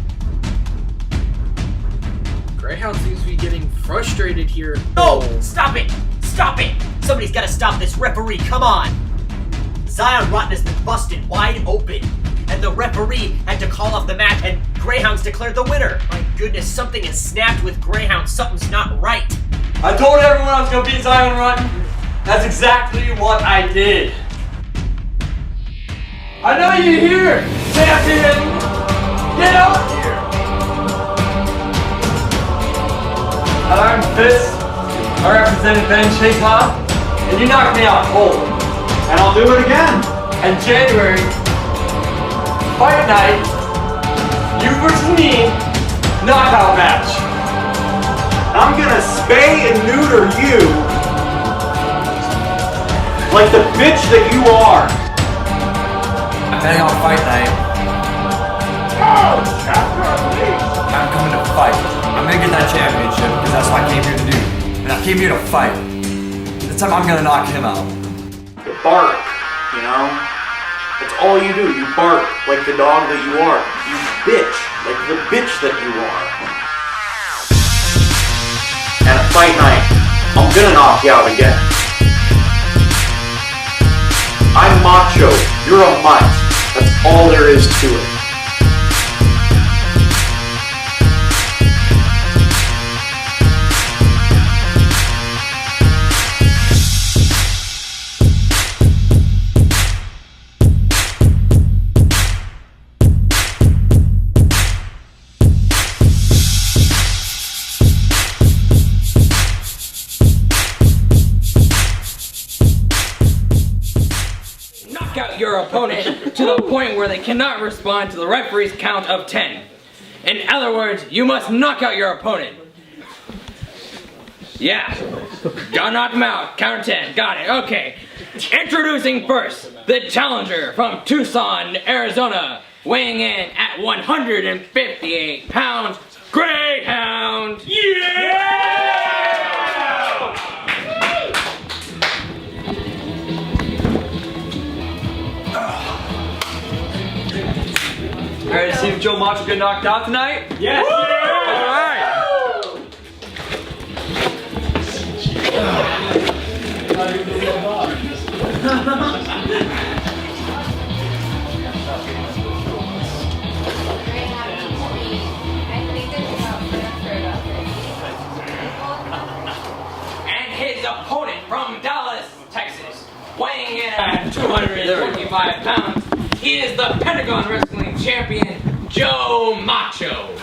Speaker 6: Greyhound seems to be getting frustrated here.
Speaker 4: Oh, stop it! Stop it! Somebody's got to stop this referee, come on! Zion Rotten has been busted wide open, and the referee had to call off the match, and Greyhound's declared the winner. My goodness, something has snapped with Greyhound. Something's not right.
Speaker 21: I told everyone I was going to beat Zion Rotten. That's exactly what I did. I know you're here, champion! Get out here! At Iron Fist, I represented Ben Chee-t'a-ah, and you knocked me out cold. And I'll do it again. In January, Fight Night, you versus me, knockout match. I'm gonna spay and neuter you like the bitch that you are.
Speaker 11: Pentagon Fight Night. I'm coming to fight. I'm gonna get that championship because that's what I came here to do. And I came here to fight. This time I'm gonna knock him out.
Speaker 5: The bark, you know?
Speaker 2: That's all you do. You bark like the dog that you are. You bitch like the bitch that you are. And at fight night, I'm gonna knock you out again. I'm macho. You're a mutt. That's all there is to it.
Speaker 8: Out your opponent to the point where they cannot respond to the referee's count of 10. In other words, you must knock out your opponent. Yeah. Gotta knock him out. Count of 10. Got it. Okay. Introducing first, the challenger from Tucson, Arizona, weighing in at 158 pounds, Greyhound. Yeah!
Speaker 21: Ready to see if Joe Macho get knocked out tonight?
Speaker 9: Yes!
Speaker 21: Alright!
Speaker 8: And his opponent from Dallas, Texas, weighing in at 225 pounds, he is the Pentagon Wrestling Champion, Joe Macho.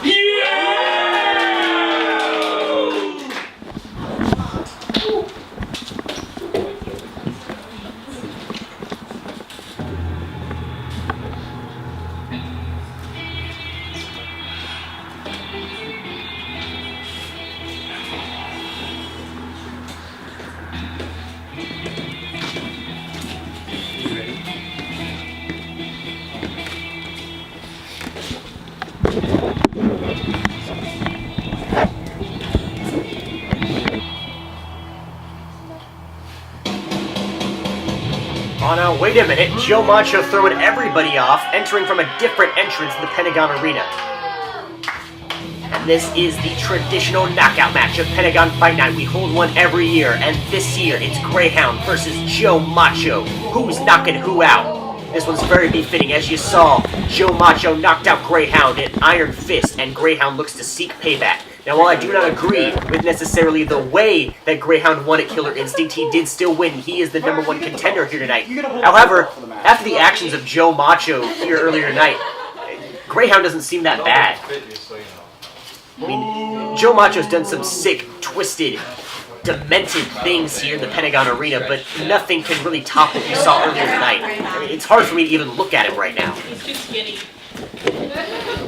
Speaker 4: Oh no, wait a minute. Joe Macho throwing everybody off, entering from a different entrance in the Pentagon Arena. And this is the traditional knockout match of Pentagon Fight Night. We hold one every year, and this year it's Greyhound versus Joe Macho. Who's knocking who out? This one's very befitting. As you saw, Joe Macho knocked out Greyhound in Iron Fist, and Greyhound looks to seek payback. Now, while I do not agree with necessarily the way that Greyhound won at Killer Instinct, he did still win. He is the #1 contender here tonight. However, after the actions of Joe Macho here earlier tonight, Greyhound doesn't seem that bad. I mean, Joe Macho's done some sick, twisted, demented things here in the Pentagon Arena, but nothing can really top what we saw earlier tonight. I mean, it's hard for me to even look at him right now.
Speaker 10: He's too skinny.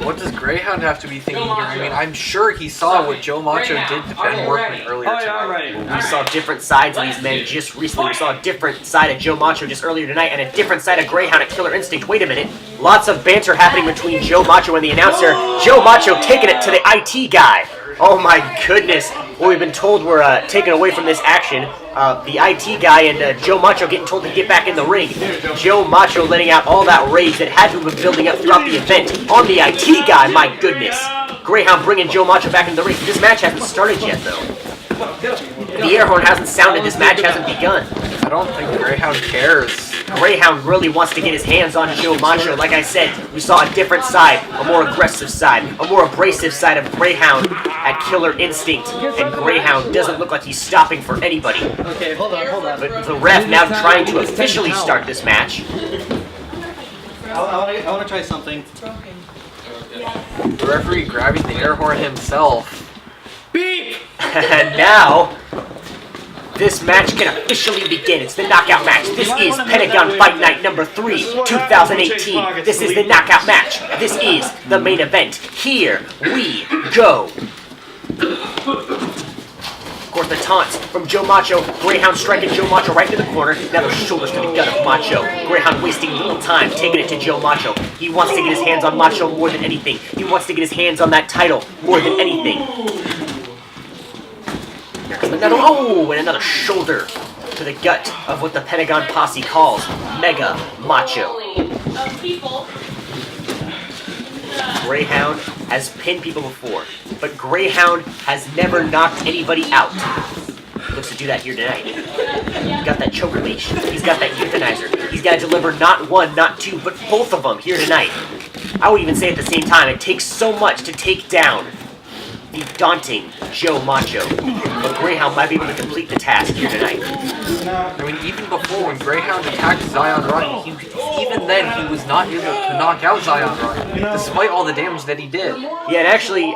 Speaker 6: What does Greyhound have to be thinking here? I mean, I'm sure he saw what Joe Macho did to Ben Workman earlier tonight.
Speaker 4: We saw different sides of these men just recently. We saw a different side of Joe Macho just earlier tonight, and a different side of Greyhound at Killer Instinct. Wait a minute. Lots of banter happening between Joe Macho and the announcer. Joe Macho taking it to the IT guy. Oh my goodness. Well, we've been told we're taken away from this action. The IT guy and Joe Macho getting told to get back in the ring. Joe Macho letting out all that rage that had to have been building up throughout the event on the IT guy, my goodness. Greyhound bringing Joe Macho back in the ring. This match hasn't started yet, though. The air horn hasn't sounded. This match hasn't begun.
Speaker 6: I don't think Greyhound cares.
Speaker 4: Greyhound really wants to get his hands on Joe Macho. Like I said, we saw a different side, a more aggressive side, a more abrasive side of Greyhound at Killer Instinct. And Greyhound doesn't look like he's stopping for anybody.
Speaker 3: Okay, hold on.
Speaker 4: But the ref now trying to officially start this match.
Speaker 3: I want to try something.
Speaker 6: The referee grabbing the air horn himself.
Speaker 8: Beep!
Speaker 4: And now, this match can officially begin. It's the knockout match. This is Pentagon Fight Night #3, 2018. This is the knockout match. This is the main event. Here we go. Of course, the taunts from Joe Macho. Greyhound striking Joe Macho right to the corner. Now the shoulders to the gut of Macho. Greyhound wasting little time, taking it to Joe Macho. He wants to get his hands on Macho more than anything. He wants to get his hands on that title more than anything. And another shoulder to the gut of what the Pentagon posse calls Mega Macho.
Speaker 10: of people.
Speaker 4: Greyhound has pinned people before, but Greyhound has never knocked anybody out. Looks to do that here tonight. He's got that choker leash. He's got that euthanizer. He's got to deliver not one, not two, but both of them here tonight. I would even say at the same time, it takes so much to take down the daunting Joe Macho. But Greyhound might be able to complete the task here tonight.
Speaker 6: I mean, even before, when Greyhound attacked Zion Ryan, even then he was not able to knock out Zion Ryan, despite all the damage that he did.
Speaker 4: Yeah, and actually,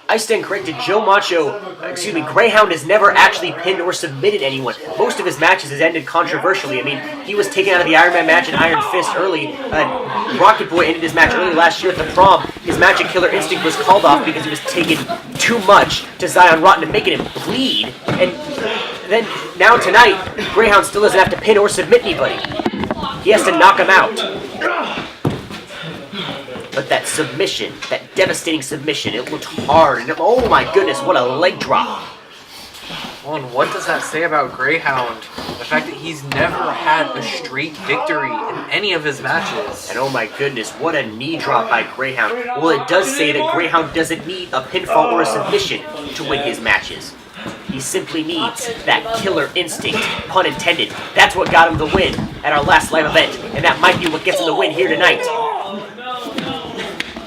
Speaker 4: I stand corrected. Greyhound has never actually pinned or submitted anyone. Most of his matches has ended controversially. I mean, he was taken out of the Iron Man match in Iron Fist early. Rocket Boy ended his match early last year at the prom. His match at Killer Instinct was called off because he was taking too much to Zion Rotten and making him bleed. And then, now tonight, Greyhound still doesn't have to pin or submit anybody. He has to knock him out. But that submission, that devastating submission, it looked hard, and oh my goodness, what a leg drop.
Speaker 6: Well, and what does that say about Greyhound? The fact that he's never had a straight victory in any of his matches.
Speaker 4: And oh my goodness, what a knee drop by Greyhound. Well, it does say that Greyhound doesn't need a pinfall or a submission to win his matches. He simply needs that killer instinct, pun intended. That's what got him the win at our last live event, and that might be what gets him the win here tonight.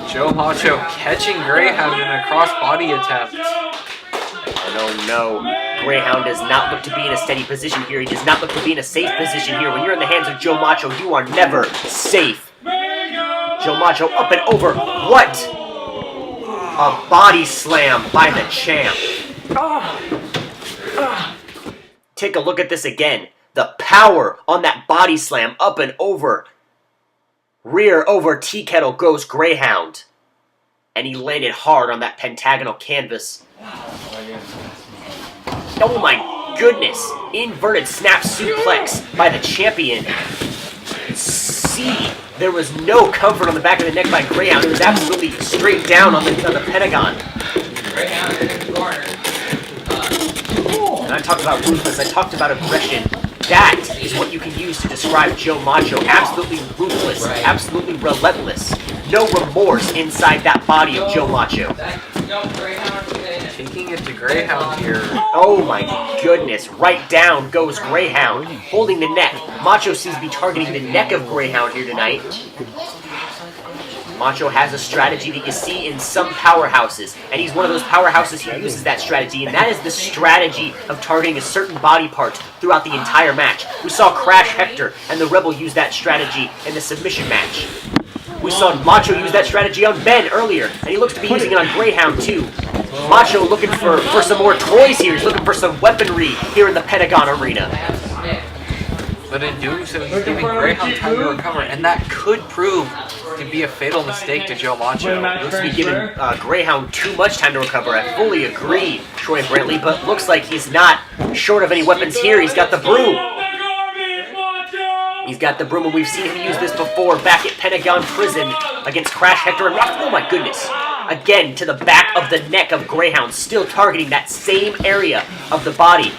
Speaker 6: Joe Macho catching Greyhound in a cross-body attempt.
Speaker 4: And oh no, Greyhound does not look to be in a steady position here. He does not look to be in a safe position here. When you're in the hands of Joe Macho, you are never safe. Joe Macho up and over. What? A body slam by the champ. Take a look at this again. The power on that body slam up and over. Rear over tea kettle goes Greyhound. And he landed hard on that pentagonal canvas. Oh my goodness! Inverted snap suplex by the champion. See, there was no comfort on the back of the neck by Greyhound. It was absolutely straight down on the Pentagon.
Speaker 8: Greyhound in the corner.
Speaker 4: And I talked about ruthless, I talked about aggression. That is what you can use to describe Joe Macho. Absolutely ruthless, absolutely relentless. No remorse inside that body of Joe Macho.
Speaker 6: Taking it to Greyhound here.
Speaker 4: Oh my goodness, right down goes Greyhound, holding the neck. Macho seems to be targeting the neck of Greyhound here tonight. Macho has a strategy that you see in some powerhouses, and he's one of those powerhouses who uses that strategy, and that is the strategy of targeting a certain body part throughout the entire match. We saw Crash Hector and the Rebel use that strategy in the submission match. We saw Macho use that strategy on Ben earlier, and he looks to be using it on Greyhound too. Macho looking for some more toys here. He's looking for some weaponry here in the Pentagon arena.
Speaker 6: But in doing so, he's giving Greyhound time to recover, and that could prove to be a fatal mistake to Joe Macho.
Speaker 4: Looks to be giving Greyhound too much time to recover. I fully agree, Troy Brantley, but looks like he's not short of any weapons here. He's got the broom. He's got the broom, and we've seen him use this before back at Pentagon Prison against Crash Hector and Rock. Oh my goodness. Again, to the back of the neck of Greyhound, still targeting that same area of the body.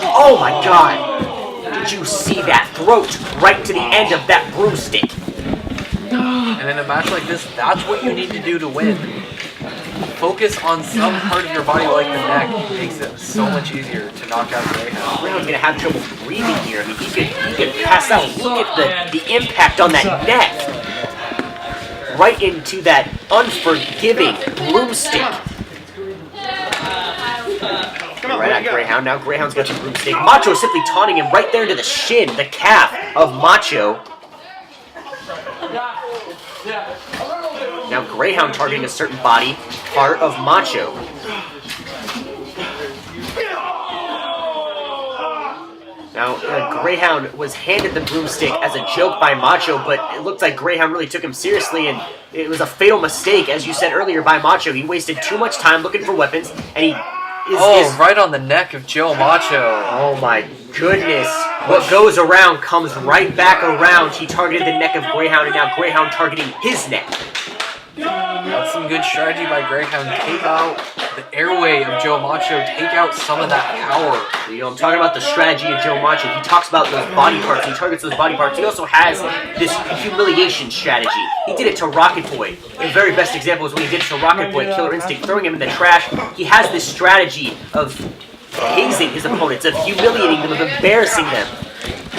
Speaker 4: Oh my god. Did you see that? Throat right to the end of that broomstick.
Speaker 6: And in a match like this, that's what you need to do to win. Focus on some part of your body like the neck. It makes it so much easier to knock out Greyhound.
Speaker 4: Greyhound's gonna have trouble breathing here. I mean, he could pass out. Look at the impact on that neck. Right into that unforgiving broomstick. Right at Greyhound. Now Greyhound's got the broomstick. Macho is simply taunting him right there into the shin, the calf of Macho. Now Greyhound targeting a certain body part of Macho. Now Greyhound was handed the broomstick as a joke by Macho, but it looked like Greyhound really took him seriously, and it was a fatal mistake, as you said earlier, by Macho. He wasted too much time looking for weapons, and he
Speaker 6: right on the neck of Joe Macho.
Speaker 4: Oh my goodness. What goes around comes right back around. He targeted the neck of Greyhound, and now Greyhound targeting his neck.
Speaker 6: That's some some good strategy by Greyhound. Take out the airway of Joe Macho. Take out some of that power.
Speaker 4: You know, I'm talking about the strategy of Joe Macho. He talks about those body parts. He targets those body parts. He also has this humiliation strategy. He did it to Rocket Boy. The very best example is when he did it to Rocket Boy, Killer Instinct, throwing him in the trash. He has this strategy of hazing his opponents, of humiliating them, of embarrassing them,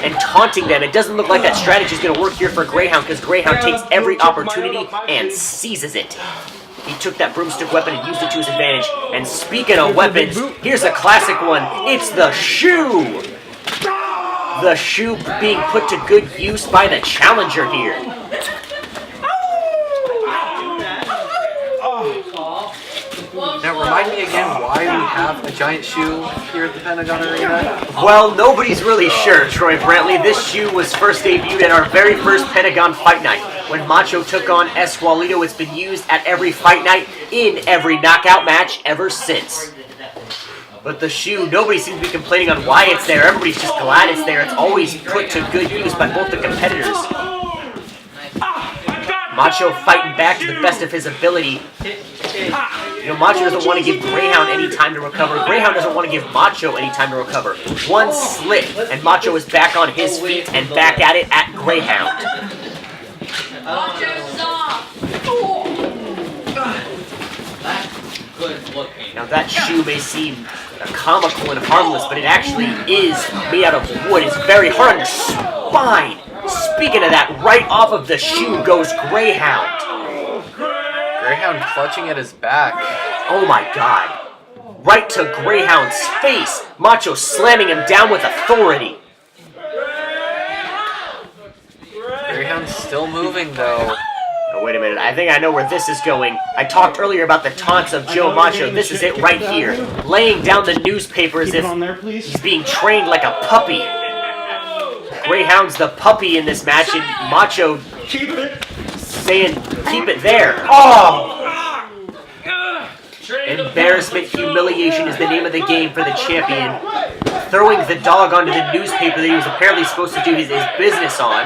Speaker 4: and taunting them. It doesn't look like that strategy is going to work here for Greyhound, because Greyhound takes every opportunity and seizes it. He took that broomstick weapon and used it to his advantage. And speaking of weapons, here's a classic one. It's the shoe! The shoe being put to good use by the challenger here.
Speaker 6: Now remind me again why we have a giant shoe here at the Pentagon Arena.
Speaker 4: Well, nobody's really sure, Troy Brantley. This shoe was first debuted at our very first Pentagon Fight Night. When Macho took on Esqualito, it's been used at every fight night in every knockout match ever since. But the shoe, nobody seems to be complaining on why it's there. Everybody's just glad it's there. It's always put to good use by both the competitors. Macho fighting back to the best of his ability. You know, Macho doesn't want to give Greyhound any time to recover. Greyhound doesn't want to give Macho any time to recover. One slip, and Macho is back on his feet and back at it at Greyhound. Now that shoe may seem comical and harmless, but it actually is made out of wood. It's very hard on your spine. Speaking of that, right off of the shoe goes Greyhound.
Speaker 6: Greyhound clutching at his back.
Speaker 4: Oh my god. Right to Greyhound's face. Macho slamming him down with authority.
Speaker 6: Greyhound's still moving though.
Speaker 4: Oh, wait a minute. I think I know where this is going. I talked earlier about the taunts of Joe Macho. This is it right here. Laying down the newspaper as if he's being trained like a puppy. Greyhound's the puppy in this match, and Macho saying, keep it there. Oh! Embarrassment, humiliation is the name of the game for the champion. Throwing the dog onto the newspaper that he was apparently supposed to do his business on.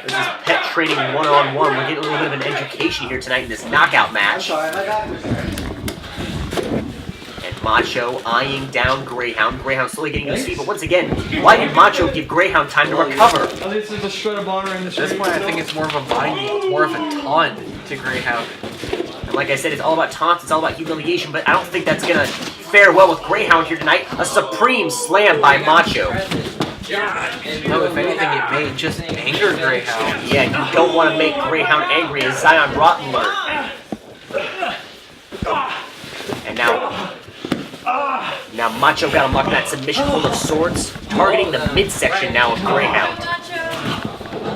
Speaker 4: This is pet training one-on-one. We're getting a little bit of an education here tonight in this knockout match. Macho eyeing down Greyhound. Greyhound slowly getting to his feet, but once again, why did Macho give Greyhound time to recover?
Speaker 6: This is a shred of honor in the At this point, I think it's more of a mind, more of a taunt to Greyhound.
Speaker 4: And like I said, it's all about taunts, it's all about humiliation, but I don't think that's gonna fare well with Greyhound here tonight. A supreme slam by Macho.
Speaker 6: No, if anything, it may just anger Greyhound.
Speaker 4: Yeah, you don't want to make Greyhound angry, as Zion Rotten learned. And now Macho got him locked in that submission full of swords, targeting the midsection now of Greyhound.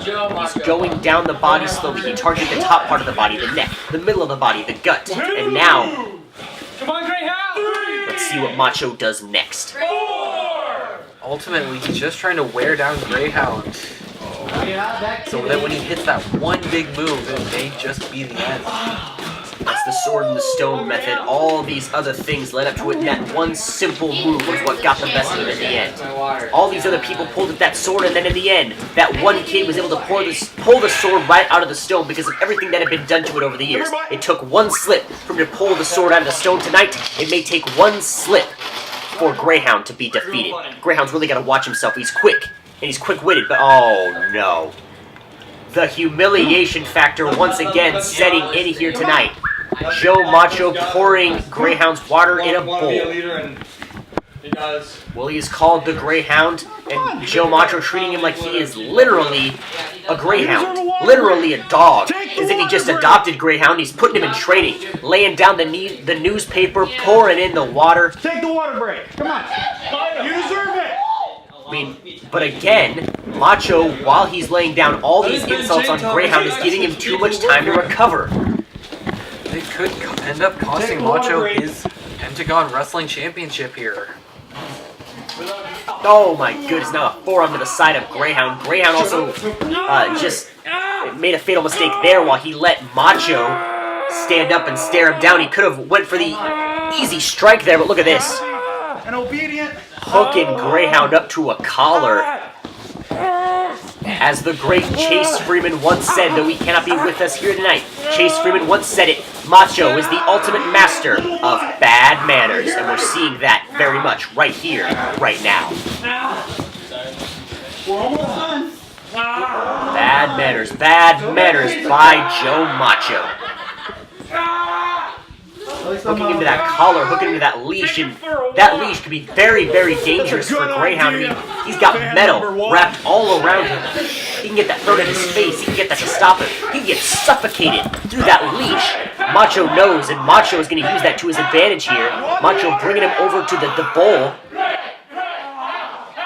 Speaker 4: He's going down the body slowly. He targeted the top part of the body, the neck, the middle of the body, the gut. And now,
Speaker 20: Come on, Greyhound!
Speaker 4: let's see what Macho does next.
Speaker 6: Ultimately, he's just trying to wear down Greyhound. So that when he hits that one big move, it may just be the end.
Speaker 4: That's the sword and the stone method. All these other things led up to it, and that one simple move was what got the best of him in the end. All these other people pulled at that sword, and then in the end, that one kid was able to pull the sword right out of the stone because of everything that had been done to it over the years. It took one slip for him to pull the sword out of the stone. Tonight, it may take one slip for Greyhound to be defeated. Greyhound's really got to watch himself. He's quick, and he's quick-witted, but oh no. The humiliation factor once again setting in here tonight. Joe Macho pouring Greyhound's water in a bowl. Well, he's called the Greyhound, and Joe Macho treating him like he is literally a Greyhound. Literally a dog. As if he just adopted Greyhound. He's putting him in training. Laying down the newspaper, pouring in the water.
Speaker 9: Take the water break. Come on. You deserve it.
Speaker 4: I mean, but again, Macho, while he's laying down all these insults on Greyhound, is giving him too much time to recover.
Speaker 6: It could end up costing Macho his Pentagon Wrestling Championship here.
Speaker 4: Oh my goodness, now a forearm to the side of Greyhound. Greyhound also just made a fatal mistake there while he let Macho stand up and stare him down. He could have went for the easy strike there, but look at this.
Speaker 9: An obedient.
Speaker 4: Hooking Greyhound up to a collar. As the great Chase Freeman once said, though he cannot be with us here tonight, Chase Freeman once said it, Macho is the ultimate master of bad manners, and we're seeing that very much right here, right now. Bad manners by Joe Macho. Hooking into that collar, hooking into that leash, and that leash could be very, very dangerous for Greyhound. I mean, he's got metal wrapped all around him. He can get that thrown in his face, he can get that to stop him. He can get suffocated through that leash. Macho knows, and Macho is going to use that to his advantage here. Macho bringing him over to the bowl.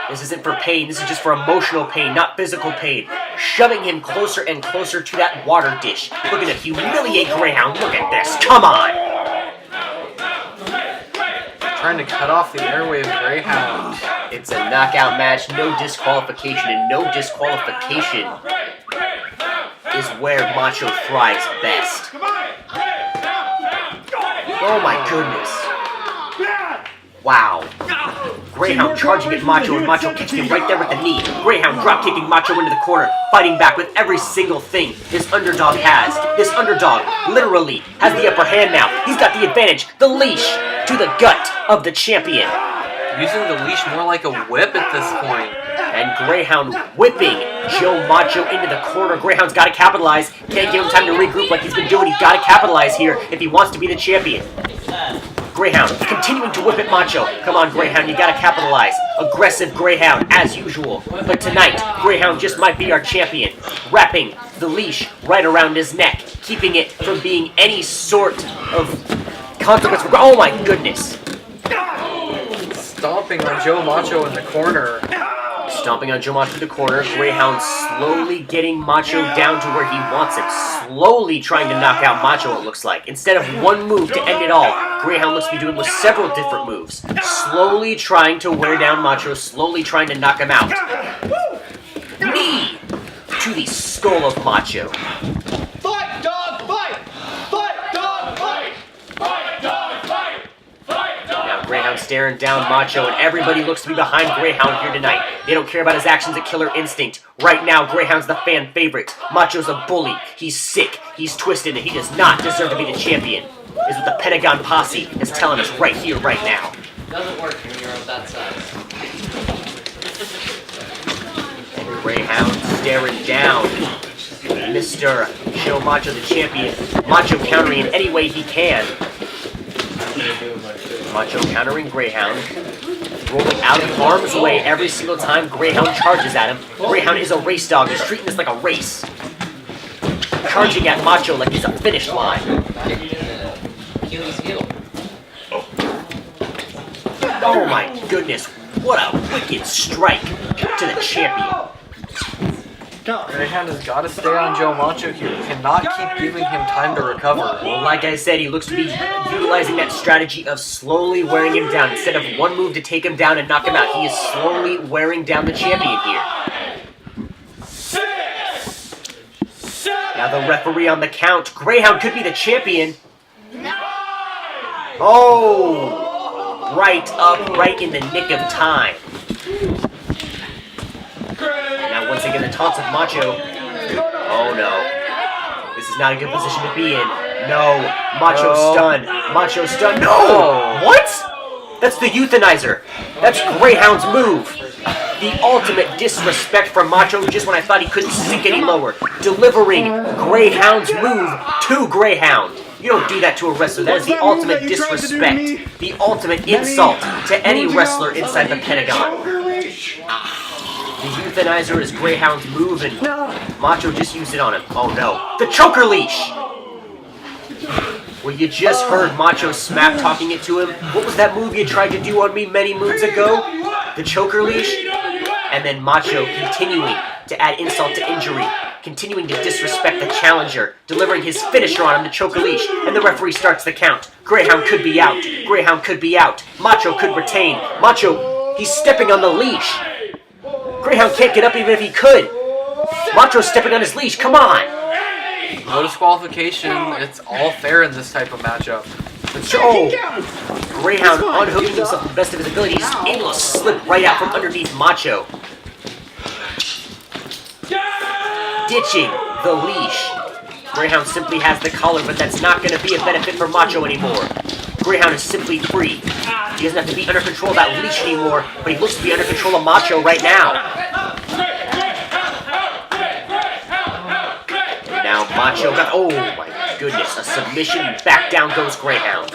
Speaker 4: This isn't for pain, this is just for emotional pain, not physical pain. Shoving him closer and closer to that water dish. Looking to humiliate Greyhound. Look at this, come on!
Speaker 6: Trying to cut off the airway of Greyhound.
Speaker 4: It's a knockout match, no disqualification, and no disqualification is where Macho thrives best. Oh my goodness. Wow. Greyhound charging at Macho, and Macho catching him right there with the knee. Greyhound drop kicking Macho into the corner, fighting back with every single thing this underdog has. This underdog literally has the upper hand now. He's got the advantage. The leash to the gut of the champion.
Speaker 6: Using the leash more like a whip at this point.
Speaker 4: And Greyhound whipping Joe Macho into the corner. Greyhound's got to capitalize. Can't give him time to regroup like he's been doing. He's got to capitalize here if he wants to be the champion. Greyhound continuing to whip at Macho. Come on, Greyhound, you gotta capitalize. Aggressive Greyhound, as usual. But tonight, Greyhound just might be our champion. Wrapping the leash right around his neck, keeping it from being any sort of consequence. Oh my goodness.
Speaker 6: Stomping on Joe Macho in the corner.
Speaker 4: Stomping on Joe Macho in the corner. Greyhound slowly getting Macho down to where he wants him. Slowly trying to knock out Macho, it looks like. Instead of one move to end it all, Greyhound looks to be doing with several different moves. Slowly trying to wear down Macho, slowly trying to knock him out. Knee to the skull of Macho.
Speaker 3: Fight, dog, fight! Fight, dog, fight! Fight, dog, fight! Fight, dog!
Speaker 4: Now Greyhound staring down Macho, and everybody looks to be behind Greyhound here tonight. They don't care about his actions at Killer Instinct. Right now, Greyhound's the fan favorite. Macho's a bully. He's sick. He's twisted, and he does not deserve to be the champion. Is what the Pentagon Posse is telling us right here, right now.
Speaker 14: Doesn't work when you're of that size.
Speaker 4: And Greyhound staring down Mr. Joe Macho, the champion. Macho countering in any way he can. Macho countering Greyhound. Rolling out of harm's way every single time Greyhound charges at him. Greyhound is a race dog. He's treating this like a race. Charging at Macho like he's a finish line. Oh my goodness, what a wicked strike to the champion.
Speaker 6: Greyhound has got to stay on Joe Macho here. He cannot keep giving him time to recover.
Speaker 4: Well, like I said, he looks to be utilizing that strategy of slowly wearing him down. Instead of one move to take him down and knock him out, he is slowly wearing down the champion here. Now the referee on the count. Greyhound could be the champion. Oh! Right up, right in the nick of time. Now once again the taunts of Macho. Oh no. This is not a good position to be in. No. Macho stunned. Macho stunned. No! What? That's the euthanizer. That's Greyhound's move. The ultimate disrespect from Macho just when I thought he couldn't sink any lower. Delivering Greyhound's move to Greyhound. You don't do that to a wrestler. That is the ultimate disrespect. The ultimate insult to any wrestler inside the Pentagon. The euthanizer is Greyhound's move, and Macho just used it on him. Oh no. The choker leash! Well, you just heard Macho smack talking it to him. What was that move you tried to do on me many moons ago? The choker leash? And then Macho continuing to add insult to injury. Continuing to disrespect the challenger, delivering his finisher on him, the choker leash, and the referee starts the count. Greyhound could be out. Greyhound could be out. Macho could retain. Macho, he's stepping on the leash. Greyhound can't get up even if he could. Macho's stepping on his leash, come on.
Speaker 6: No disqualification, it's all fair in this type of matchup.
Speaker 4: Oh, Greyhound unhooking himself to the best of his ability. He's able to slip right out from underneath Macho. ditching the leash. Greyhound simply has the collar, but that's not going to be a benefit for Macho anymore. Greyhound is simply free. He doesn't have to be under control of that leash anymore, but he looks to be under control of Macho right now. And now Macho got, oh my goodness, a submission, back down goes Greyhound.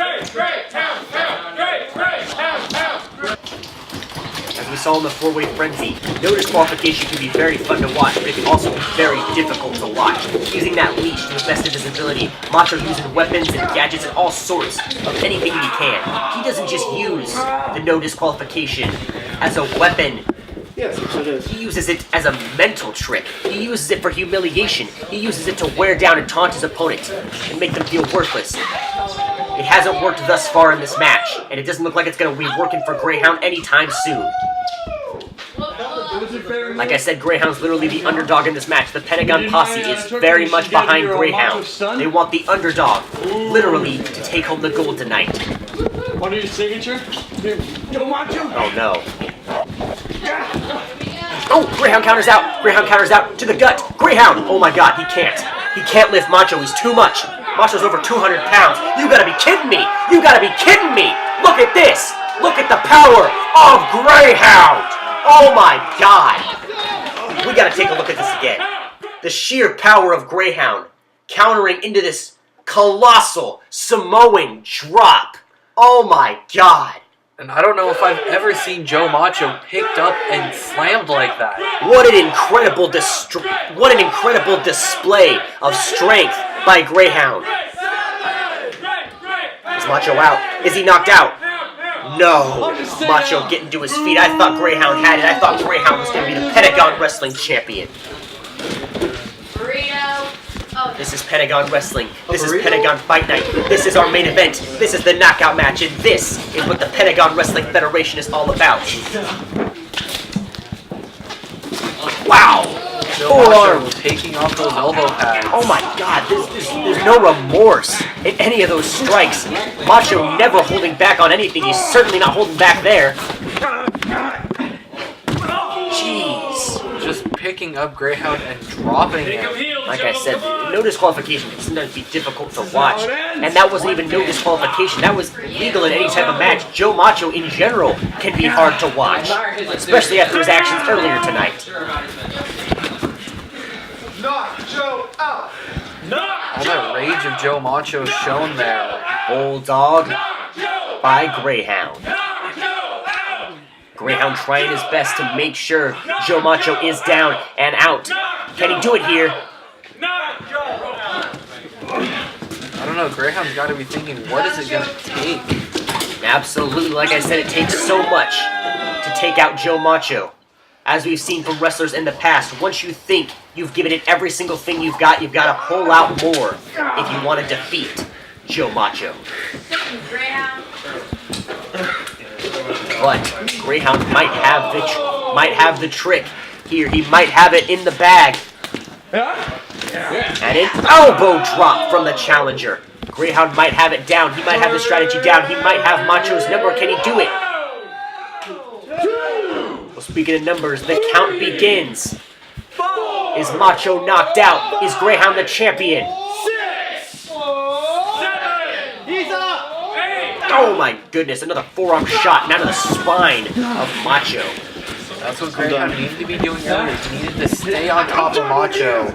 Speaker 4: As we saw in the four-way frenzy, no disqualification can be very fun to watch, but it can also be very difficult to watch. Using that leash to the best of his ability, Macho using weapons and gadgets and all sorts of anything he can. He doesn't just use the no disqualification as a weapon.
Speaker 2: Yes, it is.
Speaker 4: He uses it as a mental trick. He uses it for humiliation. He uses it to wear down and taunt his opponent and make them feel worthless. It hasn't worked thus far in this match, and it doesn't look like it's going to be working for Greyhound anytime soon. Like I said, Greyhound's literally the underdog in this match. The Pentagon Posse is very much behind Greyhound. They want the underdog, literally, to take home the gold tonight.
Speaker 9: What are your signature? Joe Macho.
Speaker 4: Oh no. Oh, Greyhound counters out. Greyhound counters out to the gut. Greyhound. Oh my god, he can't. He can't lift Macho. He's too much. Macho's over 200 pounds. You gotta be kidding me. You gotta be kidding me. Look at this. Look at the power of Greyhound. Oh my god. We gotta take a look at this again. The sheer power of Greyhound countering into this colossal Samoan drop. Oh my god.
Speaker 6: And I don't know if I've ever seen Joe Macho picked up and slammed like that.
Speaker 4: What an incredible display of strength by Greyhound. Is Macho out? Is he knocked out? No. Macho getting to his feet. I thought Greyhound had it. I thought Greyhound was going to be the Pentagon Wrestling Champion. This is Pentagon Wrestling. This is Pentagon Fight Night. This is our main event. This is the knockout match, and this is what the Pentagon Wrestling Federation is all about. Wow! Full arm.
Speaker 6: Taking off those elbow pads.
Speaker 4: Oh my god, there's no remorse in any of those strikes. Macho never holding back on anything. He's certainly not holding back there. Jeez.
Speaker 6: Just picking up Greyhound and dropping him.
Speaker 4: Like I said, no disqualification can sometimes be difficult to watch. And that wasn't even no disqualification. That was legal in any type of match. Joe Macho in general can be hard to watch. Especially after his actions earlier tonight.
Speaker 3: Knock Joe out!
Speaker 6: All that rage of Joe Macho shown there.
Speaker 4: Bulldog by Greyhound. Greyhound trying his best to make sure Joe Macho is down and out. Can he do it here?
Speaker 6: I don't know, Greyhound's got to be thinking, what is it going to take?
Speaker 4: Absolutely, like I said, it takes so much to take out Joe Macho. As we've seen from wrestlers in the past, once you think you've given it every single thing you've got to pull out more if you want to defeat Joe Macho. But Greyhound might have the trick here. He might have it in the bag. And an elbow drop from the challenger. Greyhound might have it down. He might have the strategy down. He might have Macho's number. Can he do it? Well, speaking of numbers, the count begins. Is Macho knocked out? Is Greyhound the champion? Oh my goodness, another forearm shot now to the spine of Macho.
Speaker 6: That's what Greyhound needed to be doing earlier. He needed to stay on top of Macho.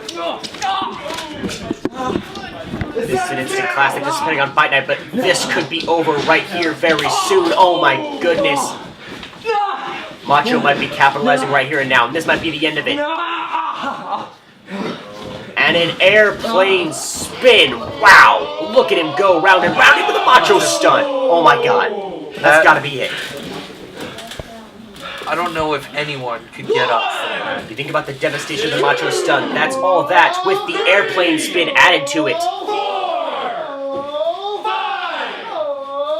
Speaker 4: This is an instant classic. This is Pentagon Fight Night, but this could be over right here very soon. Oh my goodness. Macho might be capitalizing right here and now, and this might be the end of it. And an airplane spin. Wow. Look at him go round and round with a Macho stunt. Oh my god. That's gotta be it.
Speaker 6: I don't know if anyone could get up for that.
Speaker 4: You think about the devastation of the Macho stunt. That's all that with the airplane spin added to it.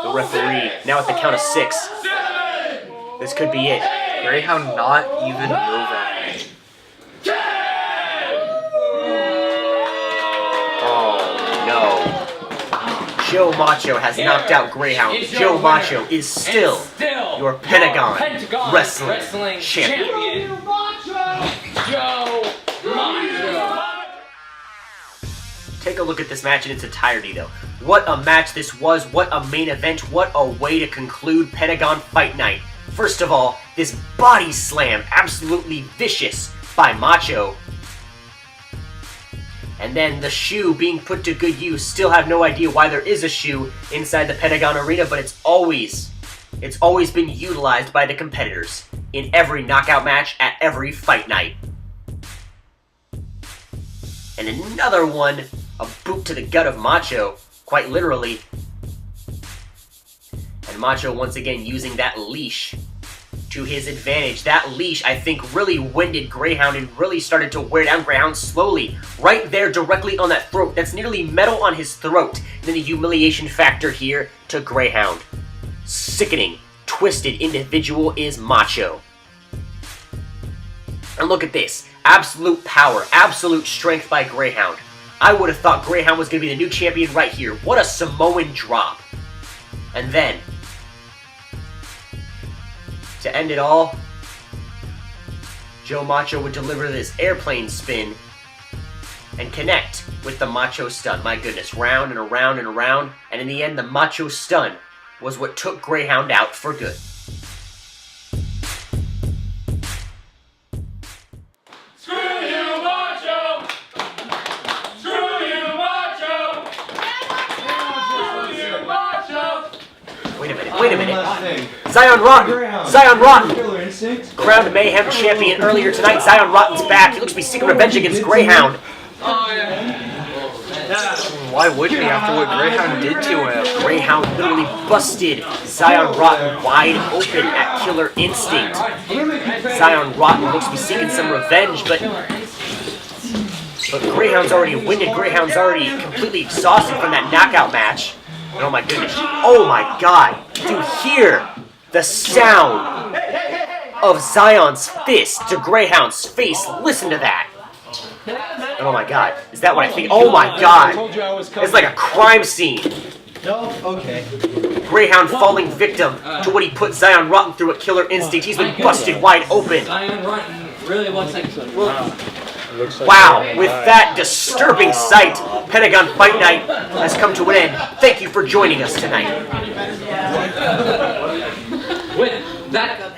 Speaker 4: The referee now at the count of 6. This could be it.
Speaker 6: Greyhound not even moving.
Speaker 4: Joe Macho has knocked out Greyhound. Joe Macho is still your Pentagon Wrestling Champion.
Speaker 8: Joe Macho.
Speaker 4: Take a look at this match in its entirety, though. What a match this was. What a main event. What a way to conclude Pentagon Fight Night. First of all, this body slam, absolutely vicious by Macho. And then the shoe being put to good use. Still have no idea why there is a shoe inside the Pentagon Arena, but it's always been utilized by the competitors in every knockout match at every fight night. And another one, a boot to the gut of Macho, quite literally. And Macho once again using that leash to his advantage. That leash, I think, really winded Greyhound and really started to wear down Greyhound slowly. Right there, directly on that throat. That's nearly metal on his throat. And then the humiliation factor here to Greyhound. Sickening, twisted individual is Macho. And look at this. Absolute power, absolute strength by Greyhound. I would have thought Greyhound was going to be the new champion right here. What a Samoan drop. And then, to end it all, Joe Macho would deliver this airplane spin and connect with the Macho stun. My goodness, round and around and around. And in the end, the Macho stun was what took Greyhound out for good.
Speaker 10: Screw you, Macho! Screw you, Macho! Screw you, Macho!
Speaker 4: Wait a minute. Zion Rotten! Crowned Mayhem champion earlier tonight. Zion Rotten's back. He looks to be seeking revenge against Greyhound.
Speaker 7: Why would he after what Greyhound did to him?
Speaker 4: Greyhound literally busted Zion Rotten wide open at Killer Instinct. Zion Rotten looks to be seeking some revenge, but Greyhound's already winded. Greyhound's already completely exhausted from that knockout match. And oh my goodness. Oh my god. Dude, hear the sound of Zion's fist to Greyhound's face. Listen to that. And oh my god. Is that what I think? Oh my god. It's like a crime scene.
Speaker 7: No? Okay.
Speaker 4: Greyhound falling victim to what he put Zion Rotten through at Killer Instinct. He's been busted wide open.
Speaker 8: Zion Rotten really looks like...
Speaker 4: Wow, with that disturbing sight, Pentagon Fight Night has come to an end. Thank you for joining us tonight.
Speaker 8: With that